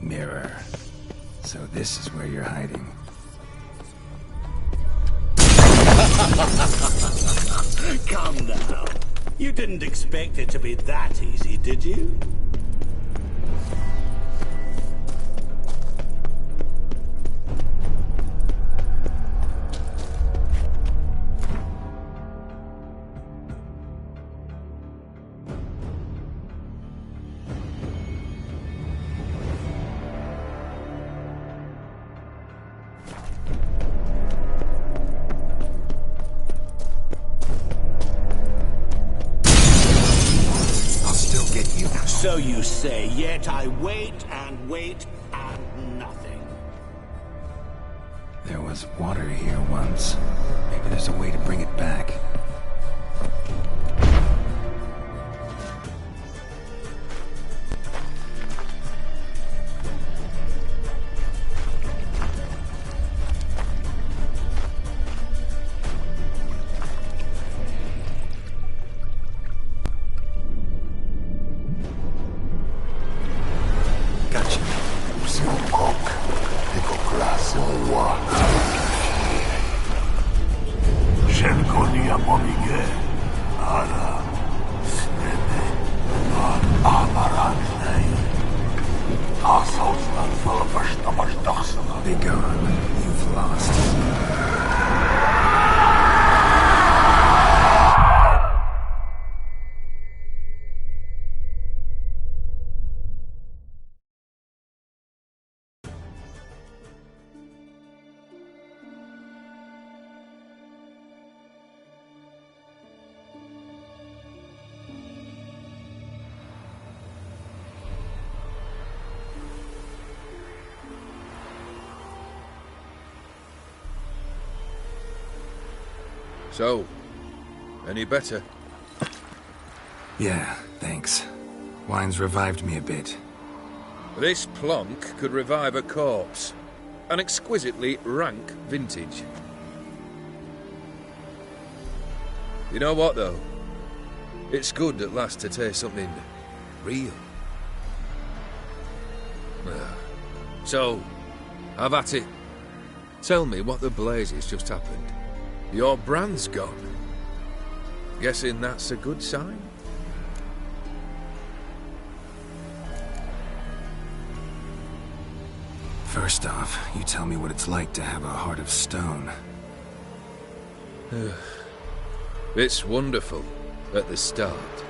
Mirror. So this is where you're hiding. Come now. You didn't expect it to be that easy, did you? So you say, yet I wait and wait and nothing. There was water here once. Maybe there's a way to bring it back. Be gone. You've lost. So, any better? Yeah, thanks. Wine's revived me a bit. This plonk could revive a corpse. An exquisitely rank vintage. You know what, though? It's good at last to taste something real. So, have at it. Tell me what the blazes just happened. Your brand's gone. Guessing that's a good sign? First off, you tell me what it's like to have a heart of stone. It's wonderful at the start.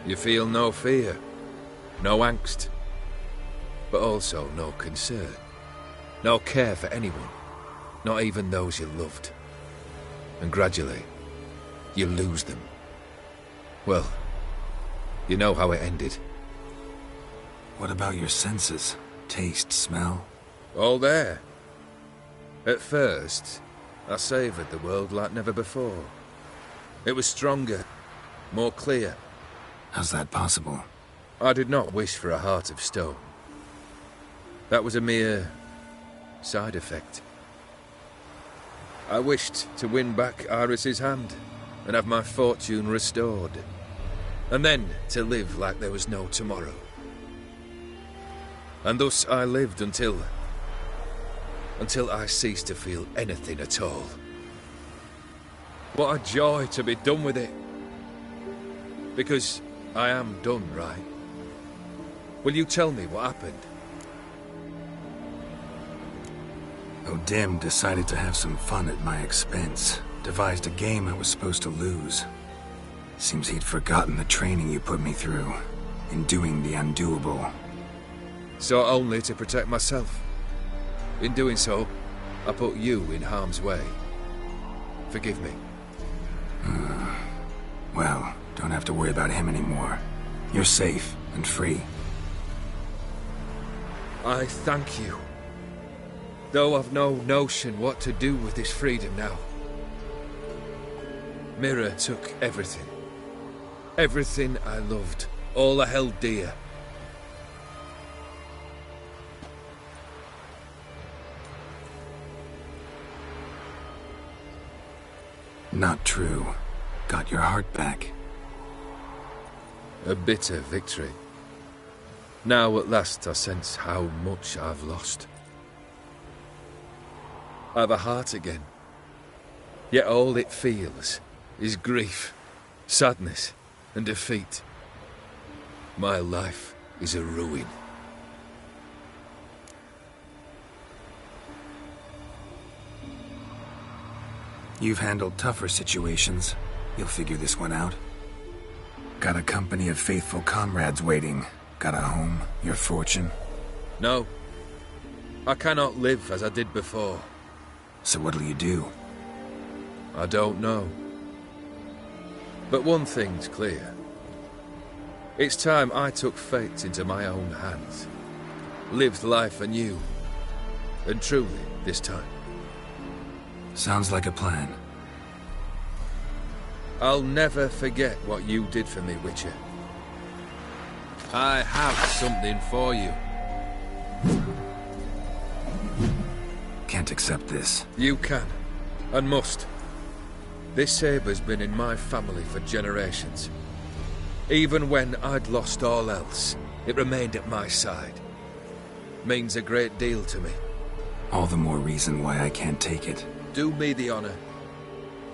You feel no fear, no angst, but also no concern, no care for anyone, not even those you loved. And gradually, you lose them. Well, you know how it ended. What about your senses? Taste, smell? All there. At first, I savoured the world like never before. It was stronger, more clear. How's that possible? I did not wish for a heart of stone. That was a mere side effect. I wished to win back Iris's hand and have my fortune restored. And then to live like there was no tomorrow. And thus I lived until I ceased to feel anything at all. What a joy to be done with it. Because I am done, right? Will you tell me what happened? O'Dim decided to have some fun at my expense. Devised a game I was supposed to lose. Seems he'd forgotten the training you put me through in doing the undoable. So only to protect myself. In doing so, I put you in harm's way. Forgive me. Well, don't have to worry about him anymore. You're safe and free. I thank you. Though I've no notion what to do with this freedom now. Mira took everything. Everything I loved. All I held dear. Not true. Got your heart back. A bitter victory. Now at last I sense how much I've lost. I've a heart again. Yet all it feels is grief, sadness, and defeat. My life is a ruin. You've handled tougher situations. You'll figure this one out. Got a company of faithful comrades waiting. Got a home, your fortune. No. I cannot live as I did before. So what'll you do? I don't know. But one thing's clear. It's time I took fate into my own hands. Lived life anew. And truly, this time. Sounds like a plan. I'll never forget what you did for me, Witcher. I have something for you. Can't accept this. You can, and must. This sabre's been in my family for generations. Even when I'd lost all else, it remained at my side. Means a great deal to me. All the more reason why I can't take it. Do me the honor.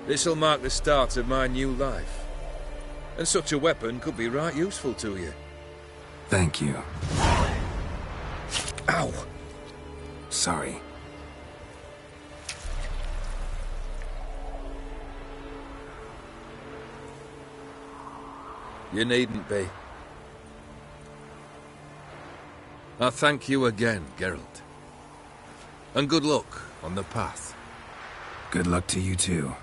This'll mark the start of my new life. And such a weapon could be right useful to you. Thank you. Ow! Sorry. You needn't be. I thank you again, Geralt. And good luck on the path. Good luck to you too.